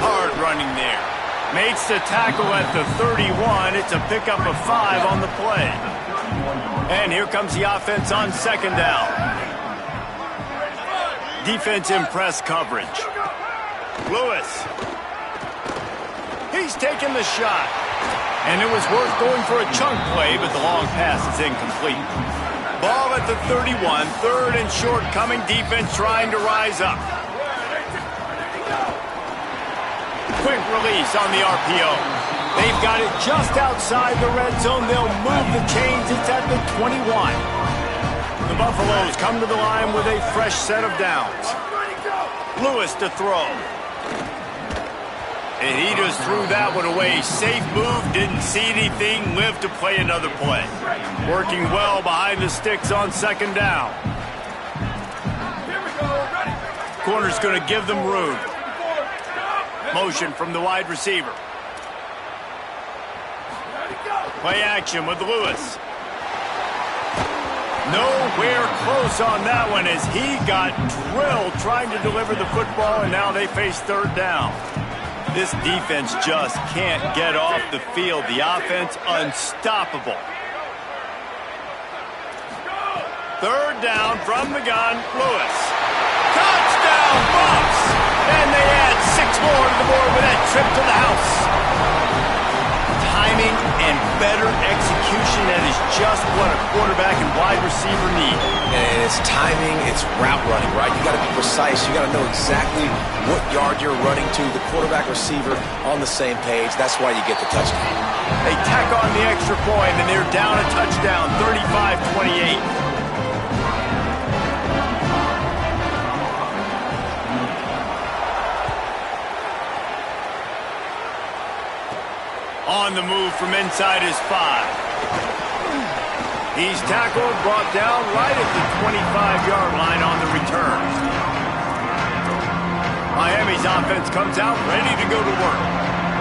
Hard running there. Makes the tackle at the 31. It's a pickup of 5 on the play. And here comes the offense on 2nd down. Defense in press coverage. Lewis. He's taking the shot. And it was worth going for a chunk play, but the long pass is incomplete. Ball at the 31. 3rd and short coming. Defense trying to rise up. Quick release on the RPO. They've got it just outside the red zone. They'll move the chains. It's at the 21. The Buffaloes come to the line with a fresh set of downs. Lewis to throw. And he just threw that one away. Safe move, didn't see anything, lived to play another play. Working well behind the sticks on 2nd down. Corner's going to give them room. Motion from the wide receiver. Play action with Lewis. Nowhere close on that one as he got drilled trying to deliver the football, and now they face 3rd down. This defense just can't get off the field. The offense unstoppable. 3rd down from the gun, Lewis. Touchdown, Bucks! And they add 6 more to the board with that trip to the house. Timing and better execution, that is just what a quarterback and wide receiver need. And it's timing, it's route running, right? You got to be precise. You got to know exactly what yard you're running to. The quarterback receiver on the same page. That's why you get the touchdown. They tack on the extra point, and they're down a touchdown, 35-28. On the move from inside his 5. He's tackled, brought down right at the 25-yard line on the return. Miami's offense comes out ready to go to work.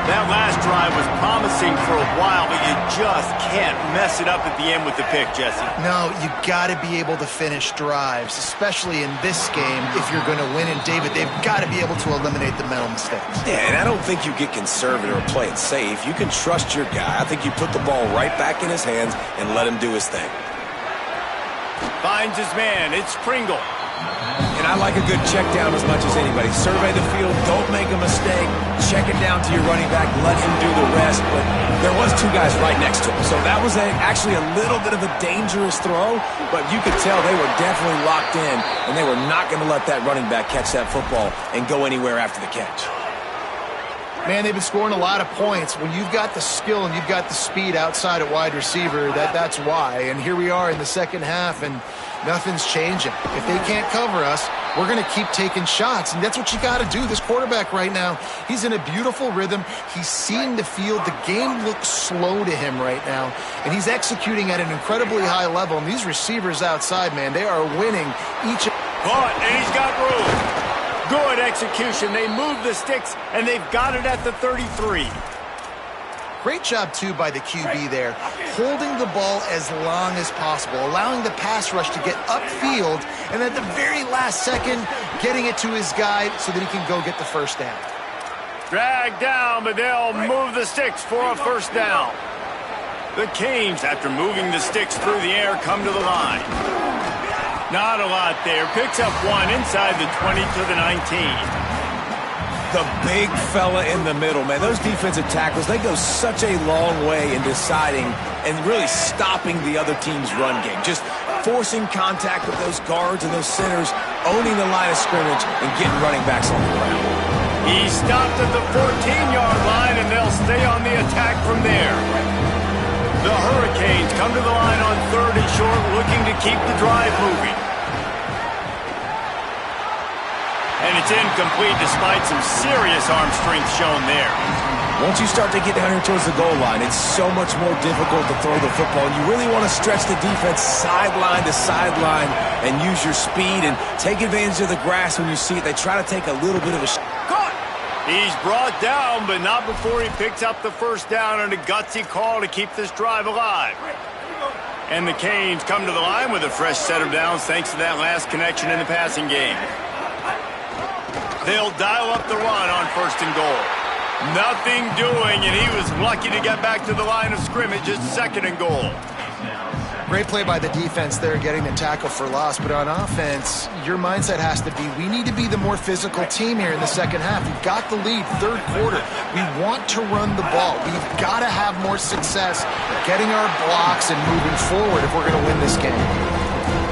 That last drive was promising for a while, but you just can't mess it up at the end with the pick, Jesse. No, you got to be able to finish drives, especially in this game if you're going to win. And, David, they've got to be able to eliminate the mental mistakes. Yeah, and I don't think you get conservative or play it safe. You can trust your guy. I think you put the ball right back in his hands and let him do his thing. Finds his man. It's Pringle. And I like a good check down as much as anybody. Survey the field, don't make a mistake, check it down to your running back, let him do the rest. But there was two guys right next to him. So that was actually a little bit of a dangerous throw, but you could tell they were definitely locked in, and they were not going to let that running back catch that football and go anywhere after the catch. Man, they've been scoring a lot of points. When you've got the skill and you've got the speed outside at wide receiver, that's why. And here we are in the second half, and nothing's changing. If they can't cover us, we're going to keep taking shots, and that's what you got to do. This quarterback right now, he's in a beautiful rhythm. He's seeing the field. The game looks slow to him right now, and he's executing at an incredibly high level. And these receivers outside, man, they are winning each. Caught, and he's got room. Good execution. They move the sticks, and they've got it at the 33. Great job, too, by the QB there, holding the ball as long as possible, allowing the pass rush to get upfield, and at the very last second, getting it to his guy so that he can go get the first down. Dragged down, but they'll move the sticks for a first down. The Canes, after moving the sticks through the air, come to the line. Not a lot there. Picks up one inside the 20 to the 19. The big fella in the middle, man. Those defensive tackles, they go such a long way in deciding and really stopping the other team's run game. Just forcing contact with those guards and those centers, owning the line of scrimmage, and getting running backs on the ground. He stopped at the 14-yard line, and they'll stay on the attack from there. The Hurricanes come to the line on 3rd and short, looking to keep the drive moving. And it's incomplete despite some serious arm strength shown there. Once you start to get down here towards the goal line, it's so much more difficult to throw the football. And you really want to stretch the defense sideline to sideline and use your speed and take advantage of the grass when you see it. They try to take a little bit of a Caught! He's brought down, but not before he picks up the first down on a gutsy call to keep this drive alive. And the Canes come to the line with a fresh set of downs thanks to that last connection in the passing game. They'll dial up the run on 1st and goal. Nothing doing, and he was lucky to get back to the line of scrimmage at 2nd and goal. Great play by the defense there, getting the tackle for loss. But on offense, your mindset has to be, we need to be the more physical team here in the second half. We've got the lead, 3rd quarter. We want to run the ball. We've got to have more success getting our blocks and moving forward if we're going to win this game.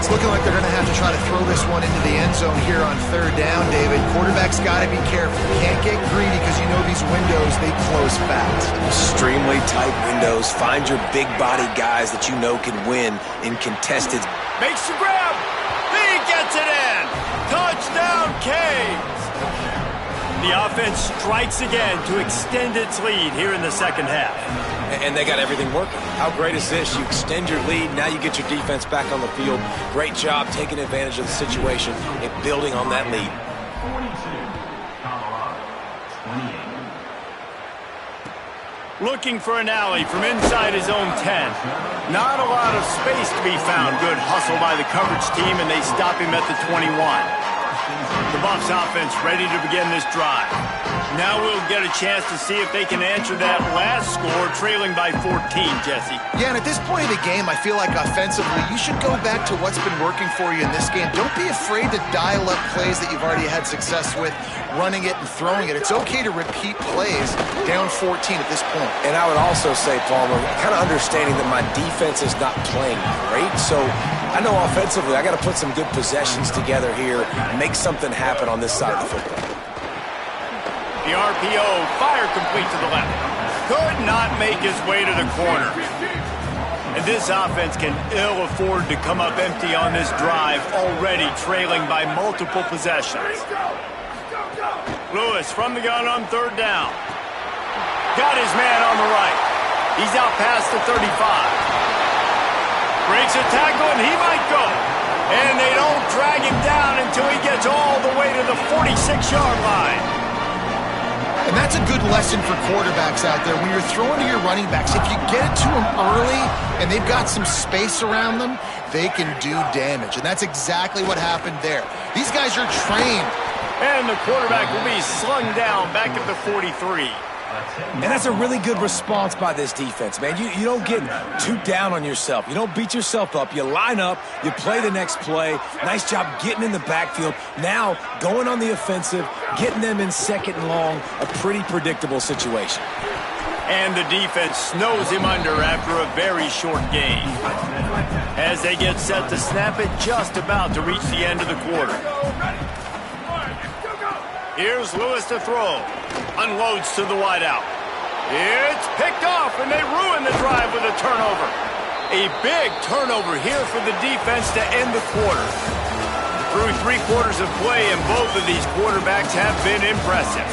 It's looking like they're going to have to try to throw this one into the end zone here on 3rd down, David. Quarterback's got to be careful. Can't get greedy because you know these windows, they close fast. extremely tight windows. Find your big body guys that you know can win in contested. Makes the grab. He gets it in. Touchdown, Canes. The offense strikes again to extend its lead here in the second half. And they got everything working. How great is this? You extend your lead, now you get your defense back on the field. Great job taking advantage of the situation and building on that lead. 42, looking for an alley from inside his own 10. Not a lot of space to be found. Good hustle by the coverage team, and they stop him at the 21. The Buffs offense ready to begin this drive. Now we'll get a chance to see if they can answer that last score, trailing by 14, Jesse. Yeah, and at this point of the game, I feel like offensively, you should go back to what's been working for you in this game. Don't be afraid to dial up plays that you've already had success with, running it and throwing it. It's okay to repeat plays down 14 at this point. And I would also say, Palmer, kind of understanding that my defense is not playing great, so I know offensively I got to put some good possessions together here, make something happen on this side of the football. The RPO, fire complete to the left. Could not make his way to the corner. And this offense can ill afford to come up empty on this drive, already trailing by multiple possessions. Lewis from the gun on 3rd down. Got his man on the right. He's out past the 35. Breaks a tackle, and he might go. And they don't drag him down until he gets all the way to the 46-yard line. And that's a good lesson for quarterbacks out there. When you're throwing to your running backs, if you get it to them early and they've got some space around them, they can do damage. And that's exactly what happened there. These guys are trained. And the quarterback will be slung down back at the 43. And that's a really good response by this defense, man. You don't get too down on yourself. You don't beat yourself up. You line up. You play the next play. Nice job getting in the backfield. Now, going on the offensive, getting them in second and long, a pretty predictable situation. And the defense snows him under after a very short gain. As they get set to snap it, just about to reach the end of the quarter. Here's Lewis to throw. Unloads to the wideout. It's picked off, and they ruin the drive with a turnover. A big turnover here for the defense to end the quarter. Through 3 quarters of play, and both of these quarterbacks have been impressive.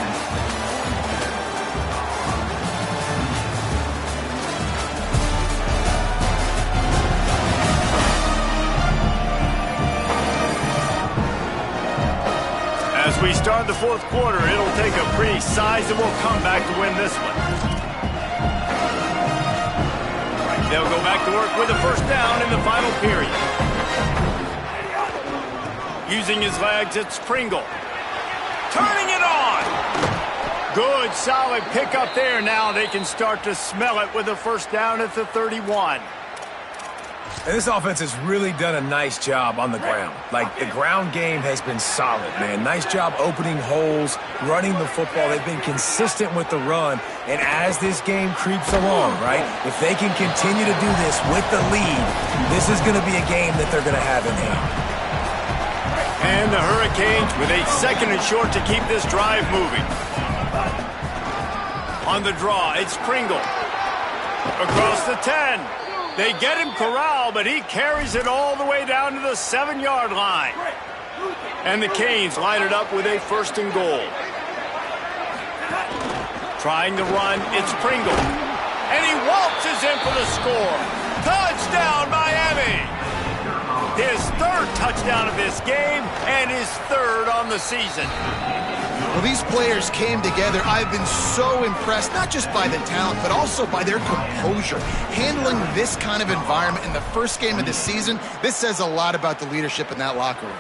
As we start the 4th quarter, it'll take a pretty sizable comeback to win this one. They'll go back to work with a first down in the final period. Using his legs, it's Pringle. Turning it on! Good, solid pickup there. Now they can start to smell it with a first down at the 31. And this offense has really done a nice job on the ground. Like, the ground game has been solid, man. Nice job opening holes, running the football. They've been consistent with the run. And as this game creeps along, right, if they can continue to do this with the lead, this is going to be a game that they're going to have in hand. And the Hurricanes with a second and short to keep this drive moving. On the draw, it's Pringle. Across the 10. They get him corralled, but he carries it all the way down to the 7-yard line. And the Canes line it up with a first and goal. Trying to run, it's Pringle. And he waltzes in for the score. Touchdown, Miami! His 3rd touchdown of this game and his 3rd on the season. Well, these players came together. I've been so impressed, not just by the talent, but also by their composure. Handling this kind of environment in the first game of the season, this says a lot about the leadership in that locker room.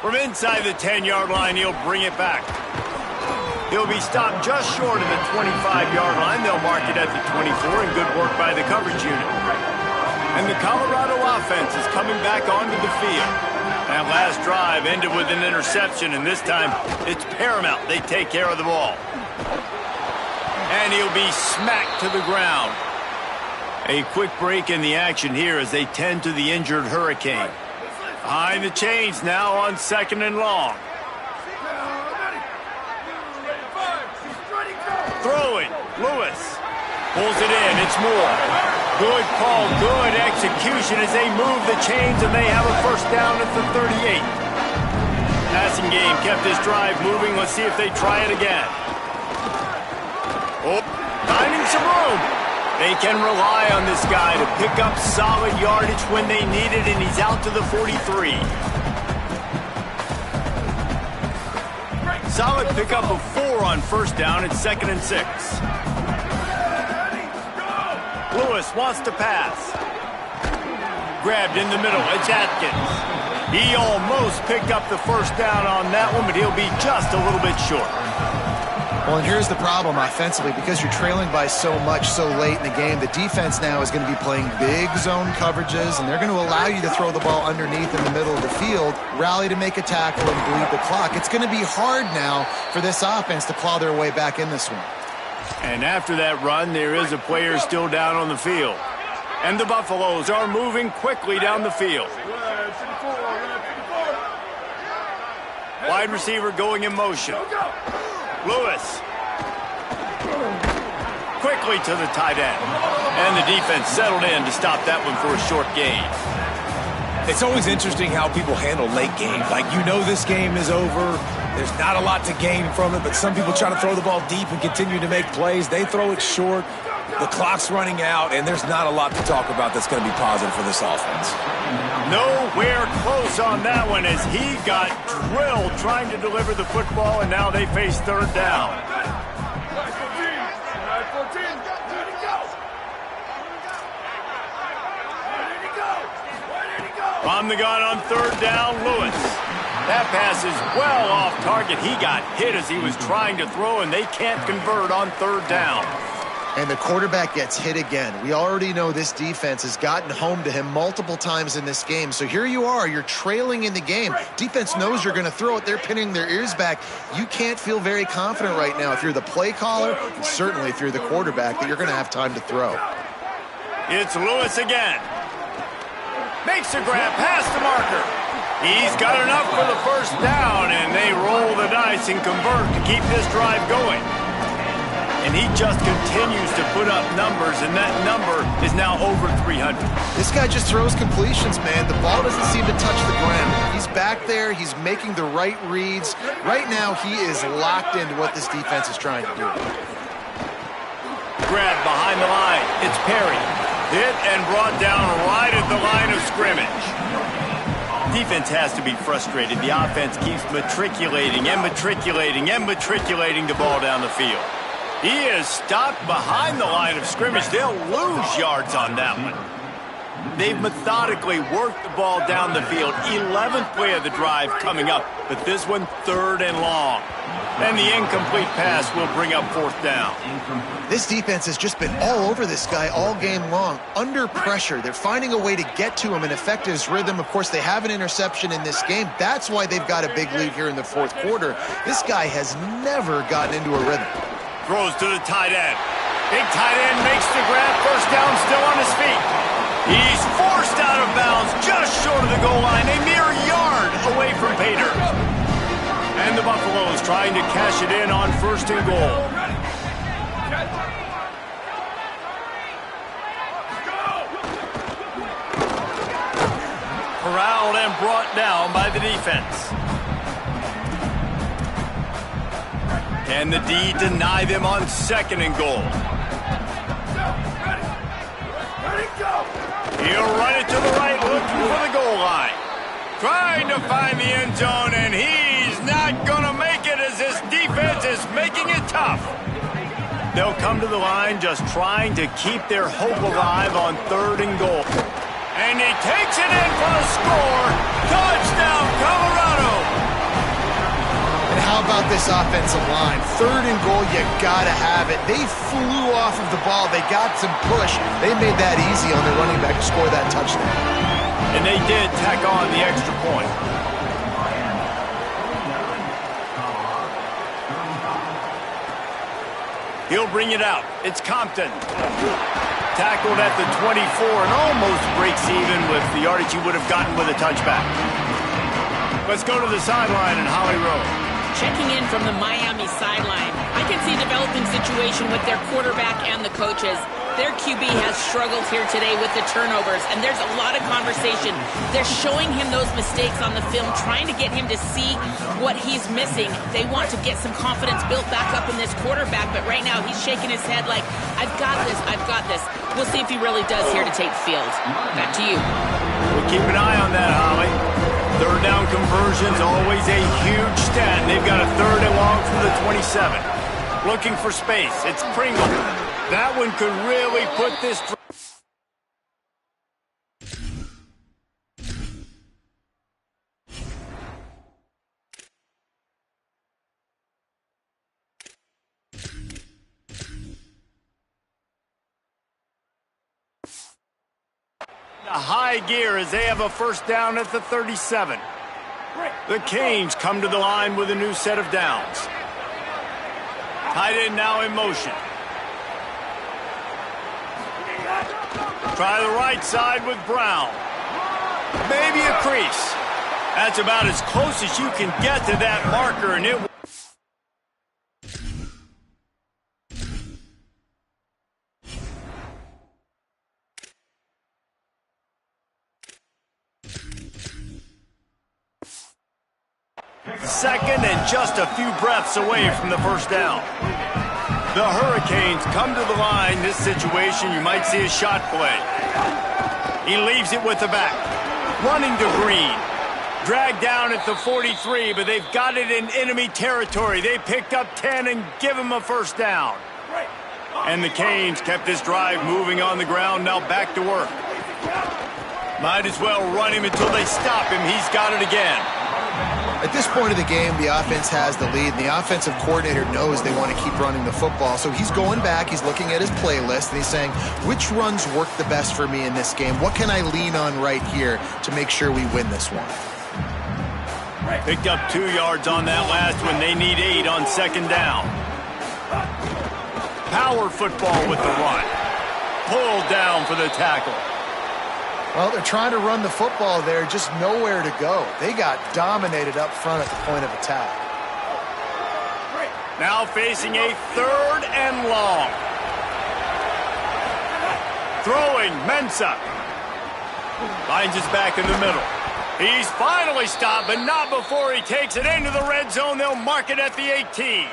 From inside the 10-yard line, he'll bring it back. He'll be stopped just short of the 25-yard line. They'll mark it at the 24, and good work by the coverage unit. And the Colorado offense is coming back onto the field. That last drive ended with an interception, and this time it's paramount they take care of the ball. And he'll be smacked to the ground. A quick break in the action here as they tend to the injured Hurricane. Behind the chains now on 2nd and long. Throwing, Lewis. Pulls it in, it's Moore. Good call, good execution as they move the chains, and they have a first down at the 38. Passing game kept this drive moving. Let's see if they try it again. Oh, finding some room. They can rely on this guy to pick up solid yardage when they need it, and he's out to the 43. Solid pickup of 4 on first down at 2nd and 6. Lewis wants to pass. Grabbed in the middle, it's Atkins. He almost picked up the first down on that one, but he'll be just a little bit short. Well, and here's the problem offensively. Because you're trailing by so much so late in the game, the defense now is going to be playing big zone coverages, and they're going to allow you to throw the ball underneath in the middle of the field, rally to make a tackle, and bleed the clock. It's going to be hard now for this offense to plow their way back in this one. And after that run, there is a player still down on the field. And the Buffaloes are moving quickly down the field. Wide receiver going in motion. Lewis. Quickly to the tight end. And the defense settled in to stop that one for a short gain. It's always interesting how people handle late games. Like, you know this game is over. There's not a lot to gain from it, but some people try to throw the ball deep and continue to make plays. They throw it short. The clock's running out, and there's not a lot to talk about that's going to be positive for this offense. Nowhere close on that one as he got drilled trying to deliver the football, and now they face 3rd down. From the gun on third down, Lewis. That pass is well off target. He got hit as he was trying to throw, and they can't convert on third down. And the quarterback gets hit again. We already know this defense has gotten home to him multiple times in this game. So here you are, you're trailing in the game. Defense knows you're going to throw it. They're pinning their ears back. You can't feel very confident right now if you're the play caller, and certainly if you're the quarterback, that you're going to have time to throw. It's Lewis again. Makes a grab past the marker. He's got enough for the first down, and they roll the dice and convert to keep this drive going. And he just continues to put up numbers, and that number is now over 300. This guy just throws completions, man. The ball doesn't seem to touch the ground. He's back there. He's making the right reads. Right now, he is locked into what this defense is trying to do. Grab behind the line. It's Perry. Hit and brought down right at the line of scrimmage. Defense has to be frustrated. The offense keeps matriculating and matriculating and matriculating the ball down the field. He is stopped behind the line of scrimmage. They'll lose yards on that one. They've methodically worked the ball down the field. 11th play of the drive coming up, but this one third and long. And the incomplete pass will bring up fourth down. This defense has just been all over this guy all game long. Under pressure, they're finding a way to get to him and affect his rhythm. Of course, they have an interception in this game. That's why they've got a big lead here in the fourth quarter. This guy has never gotten into a rhythm. Throws to the tight end. Big tight end makes the grab. First down, still on his feet. He's forced out of bounds just short of the goal line, a mere yard away from Pater. And the Buffaloes trying to cash it in on first and goal. Corralled and brought down by the defense. Can the D deny them on second and goal? He'll run it to the right, looking for the goal line. Trying to find the end zone, and he's not going to make it as this defense is making it tough. They'll come to the line just trying to keep their hope alive on third and goal. And he takes it in for a score. Touchdown, Colorado! And how about this offensive line? Third and goal, you gotta have it. They flew off of the ball. They got some push. They made that easy on their running back to score that touchdown. And they did tack on the extra point. He'll bring it out. It's Compton. Tackled at the 24 and almost breaks even with the yardage he would have gotten with a touchback. Let's go to the sideline in Holly Rowe. Checking in from the Miami sideline, I can see a developing situation with their quarterback and the coaches. Their QB has struggled here today with the turnovers, and there's a lot of conversation. They're showing him those mistakes on the film, trying to get him to see what he's missing. They want to get some confidence built back up in this quarterback, but right now he's shaking his head like, I've got this, I've got this. We'll see if he really does here to take the field. Back to you. We'll keep an eye on that, Holly. Third down conversion's always a huge stat. They've got a third and long from the 27. Looking for space. It's Pringle. That one could really put this... A high gear as they have a first down at the 37. The Canes come to the line with a new set of downs. Tight end now in motion. Try the right side with Brown. Maybe a crease. That's about as close as you can get to that marker, and it... Second and just a few breaths away from the first down. The Hurricanes come to the line. This situation, you might see a shot play. He leaves it with the back. Running to Green. Dragged down at the 43, but they've got it in enemy territory. They picked up 10 and give him a first down. And the Canes kept this drive moving on the ground, now back to work. Might as well run him until they stop him. He's got it again. At this point of the game, the offense has the lead, and the offensive coordinator knows they want to keep running the football. So he's going back, he's looking at his playlist, and he's saying, which runs work the best for me in this game? What can I lean on right here to make sure we win this one? Picked up 2 yards on that last one. They need 8 on second down. Power football with the run. Pulled down for the tackle. Well, they're trying to run the football there, just nowhere to go. They got dominated up front at the point of attack. Now facing a 3rd and long. Throwing, Mensah. Finds his back in the middle. He's finally stopped, but not before he takes it into the red zone. They'll mark it at the 18.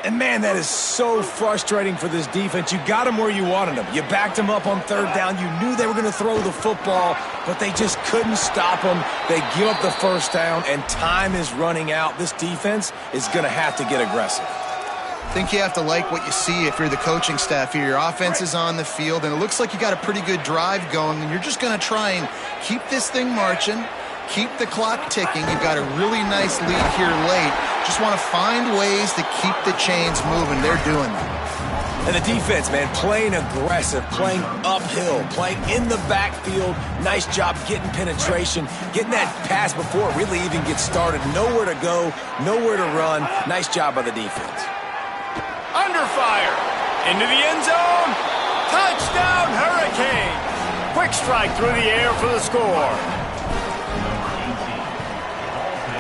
And, man, that is so frustrating for this defense. You got them where you wanted them. You backed them up on 3rd down. You knew they were going to throw the football, but they just couldn't stop them. They give up the 1st down, and time is running out. This defense is going to have to get aggressive. I think you have to like what you see if you're the coaching staff here. Your offense is on the field, and it looks like you got a pretty good drive going, and you're just going to try and keep this thing marching, keep the clock ticking. You've got a really nice lead here late. Just want to find ways to keep the chains moving. They're doing that. And the defense, man, playing aggressive, playing uphill, playing in the backfield. Nice job getting penetration, getting that pass before it really even gets started. Nowhere to go, nowhere to run. Nice job by the defense. Under fire. Into the end zone. Touchdown, Hurricane. Quick strike through the air for the score.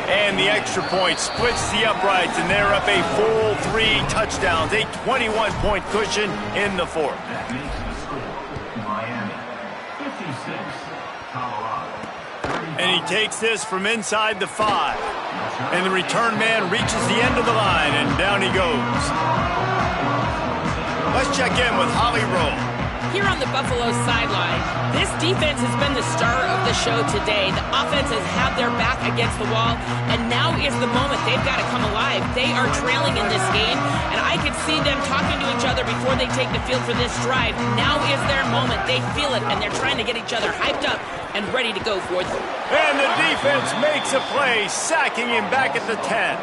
And the extra point splits the uprights, and they're up a full 3 touchdowns, a 21-point cushion in the 4th. And he takes this from inside the 5. And the return man reaches the end of the line, and down he goes. Let's check in with Holly Rowe. Here on the Buffalo sideline, this defense has been the star of the show today. The offense has had their back against the wall, and now is the moment they've got to come alive. They are trailing in this game, and I could see them talking to each other before they take the field for this drive. Now is their moment. They feel it, and they're trying to get each other hyped up and ready to go for it. And the defense makes a play, sacking him back at the 10.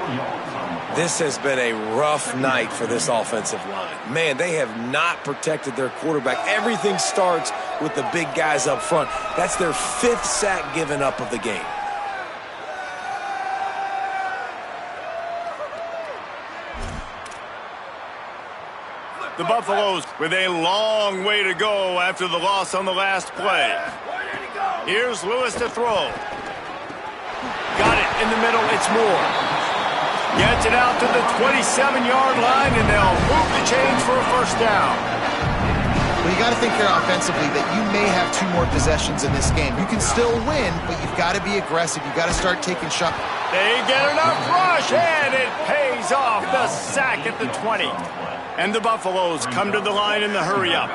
This has been a rough night for this offensive line. Man, they have not protected their quarterback. Everything starts with the big guys up front. That's their 5th sack given up of the game. The Buffaloes with a long way to go after the loss on the last play. Here's Lewis to throw. Got it in the middle. It's Moore. Gets it out to the 27-yard line, and they'll move the chains for a 1st down. Well, you got to think here offensively that you may have 2 more possessions in this game. You can still win, but you've got to be aggressive. You've got to start taking shots. They get enough rush, and it pays off. The sack at the 20. And the Buffaloes come to the line in the hurry-up.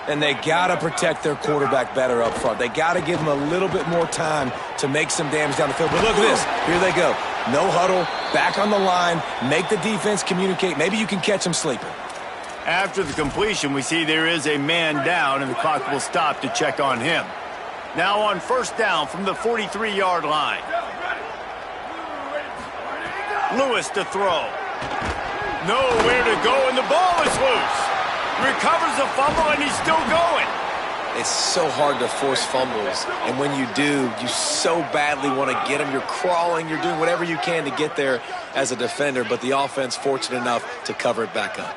And they got to protect their quarterback better up front. They got to give him a little bit more time to make some damage down the field. But look at this. Here they go. No huddle, back on the line, make the defense communicate. Maybe you can catch them sleeping. After the completion, we see there is a man down, and the clock will stop to check on him. Now on 1st down from the 43-yard line. Lewis to throw. Nowhere to go, and the ball is loose. Recovers the fumble, and he's still going. It's so hard to force fumbles, and when you do, you so badly want to get them. You're crawling, you're doing whatever you can to get there as a defender, but the offense fortunate enough to cover it back up.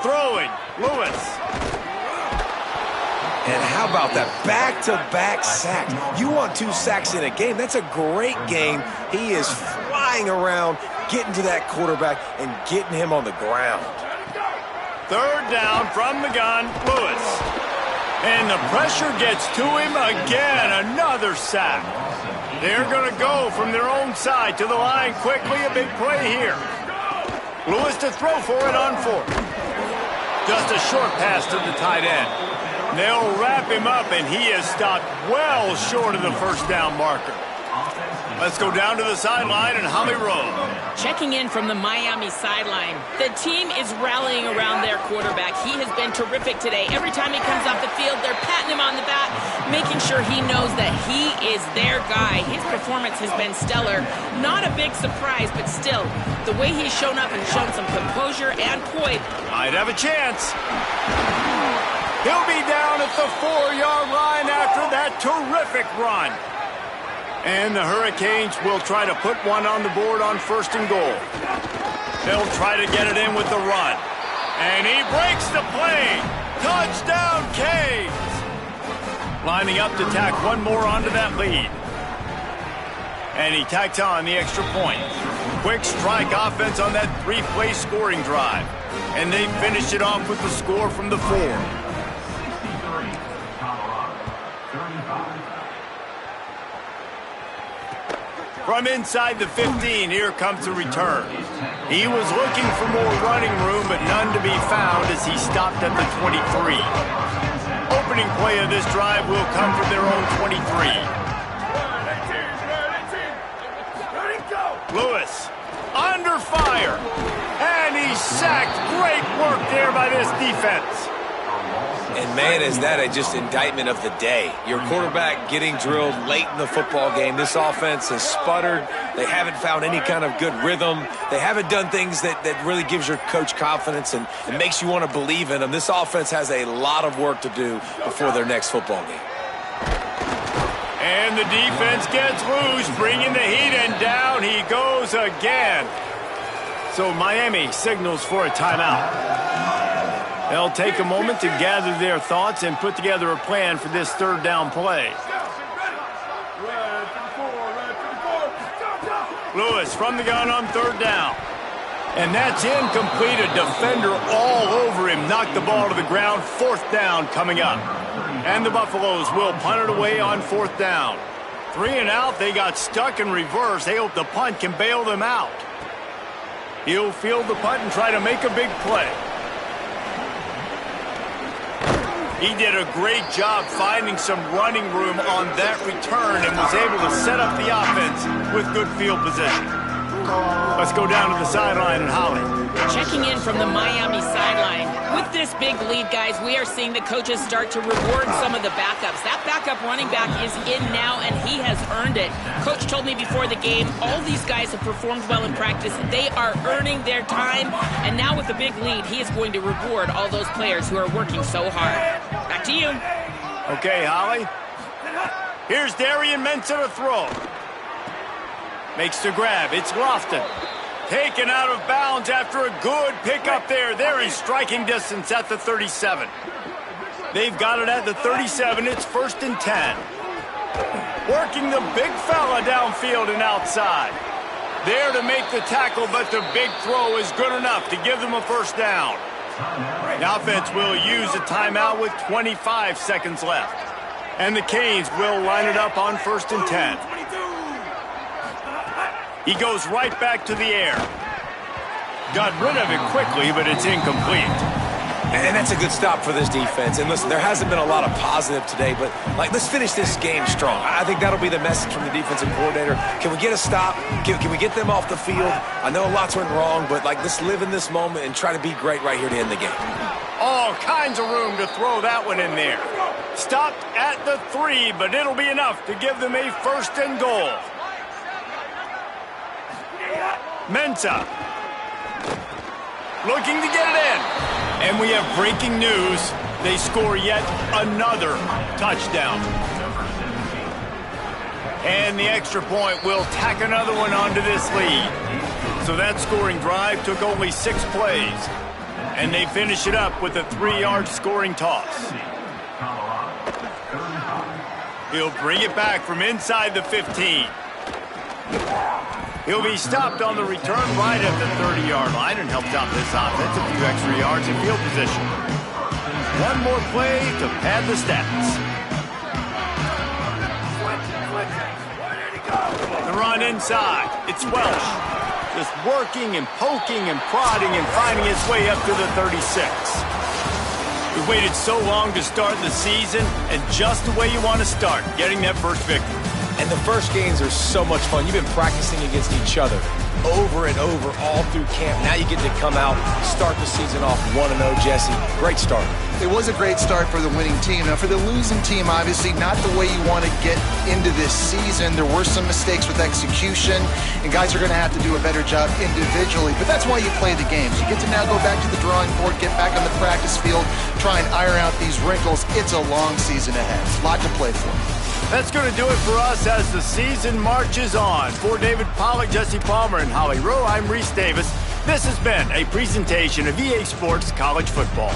Throwing, Lewis. And how about that back-to-back sacks? You want 2 sacks in a game. That's a great game. He is flying around, getting to that quarterback and getting him on the ground. 3rd down from the gun, Lewis. And the pressure gets to him again. Another sack. They're going to go from their own side to the line quickly. A big play here. Lewis to throw for it on 4th. Just a short pass to the tight end. They'll wrap him up, and he is stopped well short of the 1st down marker. Let's go down to the sideline and Holly Rowe. Checking in from the Miami sideline. The team is rallying around their quarterback. He has been terrific today. Every time he comes off the field, they're patting him on the back, making sure he knows that he is their guy. His performance has been stellar. Not a big surprise, but still, the way he's shown up and shown some composure and poise. Might have a chance. He'll be down at the 4-yard line after that terrific run. And the Hurricanes will try to put one on the board on 1st and goal. They'll try to get it in with the run. And he breaks the play. Touchdown, Canes! Lining up to tack one more onto that lead. And he tacked on the extra point. Quick strike offense on that 3-play scoring drive. And they finished it off with the score from the 4. From inside the 15, here comes the return. He was looking for more running room, but none to be found as he stopped at the 23. Opening play of this drive will come from their own 23. Lewis, under fire, and he's sacked. Great work there by this defense. And, man, is that just indictment of the day. Your quarterback getting drilled late in the football game. This offense has sputtered. They haven't found any kind of good rhythm. They haven't done things that really gives your coach confidence and makes you want to believe in them. This offense has a lot of work to do before their next football game. And the defense gets loose, bringing the heat, and down he goes again. So Miami signals for a timeout. They'll take a moment to gather their thoughts and put together a plan for this 3rd down play. Lewis from the gun on 3rd down. And that's incomplete. A defender all over him. Knocked the ball to the ground. 4th down coming up. And the Buffaloes will punt it away on 4th down. 3 and out. They got stuck in reverse. They hope the punt can bail them out. He'll field the punt and try to make a big play. He did a great job finding some running room on that return and was able to set up the offense with good field position. Let's go down to the sideline and Holly. Checking in from the Miami sideline. With this big lead, guys, we are seeing the coaches start to reward some of the backups. That backup running back is in now, and he has earned it. Coach told me before the game, all these guys have performed well in practice. They are earning their time, and now with the big lead, he is going to reward all those players who are working so hard. Back to you. Okay, Holly. Here's Darian Mensah to throw. Makes the grab. It's Lofton. Taken out of bounds after a good pickup there. They're in striking distance at the 37. They've got it at the 37. It's 1st and 10. Working the big fella downfield and outside. There to make the tackle, but the big throw is good enough to give them a 1st down. The offense will use a timeout with 25 seconds left. And the Canes will line it up on 1st and 10. He goes right back to the air. Got rid of it quickly, but it's incomplete. And that's a good stop for this defense. And listen, there hasn't been a lot of positive today, but let's finish this game strong. I think that'll be the message from the defensive coordinator. Can we get a stop? Can we get them off the field? I know lots went wrong, but let's live in this moment and try to be great right here to end the game. All kinds of room to throw that one in there. Stopped at the 3, but it'll be enough to give them a 1st and goal. Mensah looking to get it in. And we have breaking news. They score yet another touchdown. And the extra point will tack another one onto this lead. So that scoring drive took only 6 plays. And they finish it up with a 3-yard scoring toss. He'll bring it back from inside the 15. He'll be stopped on the return right at the 30-yard line and helped out this offense a few extra yards in field position. One more play to pad the stats. The run inside. It's Welsh. Just working and poking and prodding and finding his way up to the 36. We waited so long to start the season, and just the way you want to start, getting that first victory. And the first games are so much fun. You've been practicing against each other over and over all through camp. Now you get to come out, start the season off 1-0, Jesse. Great start. It was a great start for the winning team. Now, for the losing team, obviously not the way you want to get into this season. There were some mistakes with execution, and guys are going to have to do a better job individually. But that's why you play the games. You get to now go back to the drawing board, get back on the practice field, try and iron out these wrinkles. It's a long season ahead. A lot to play for. That's going to do it for us as the season marches on. For David Pollack, Jesse Palmer, and Holly Rowe, I'm Reese Davis. This has been a presentation of EA Sports College Football.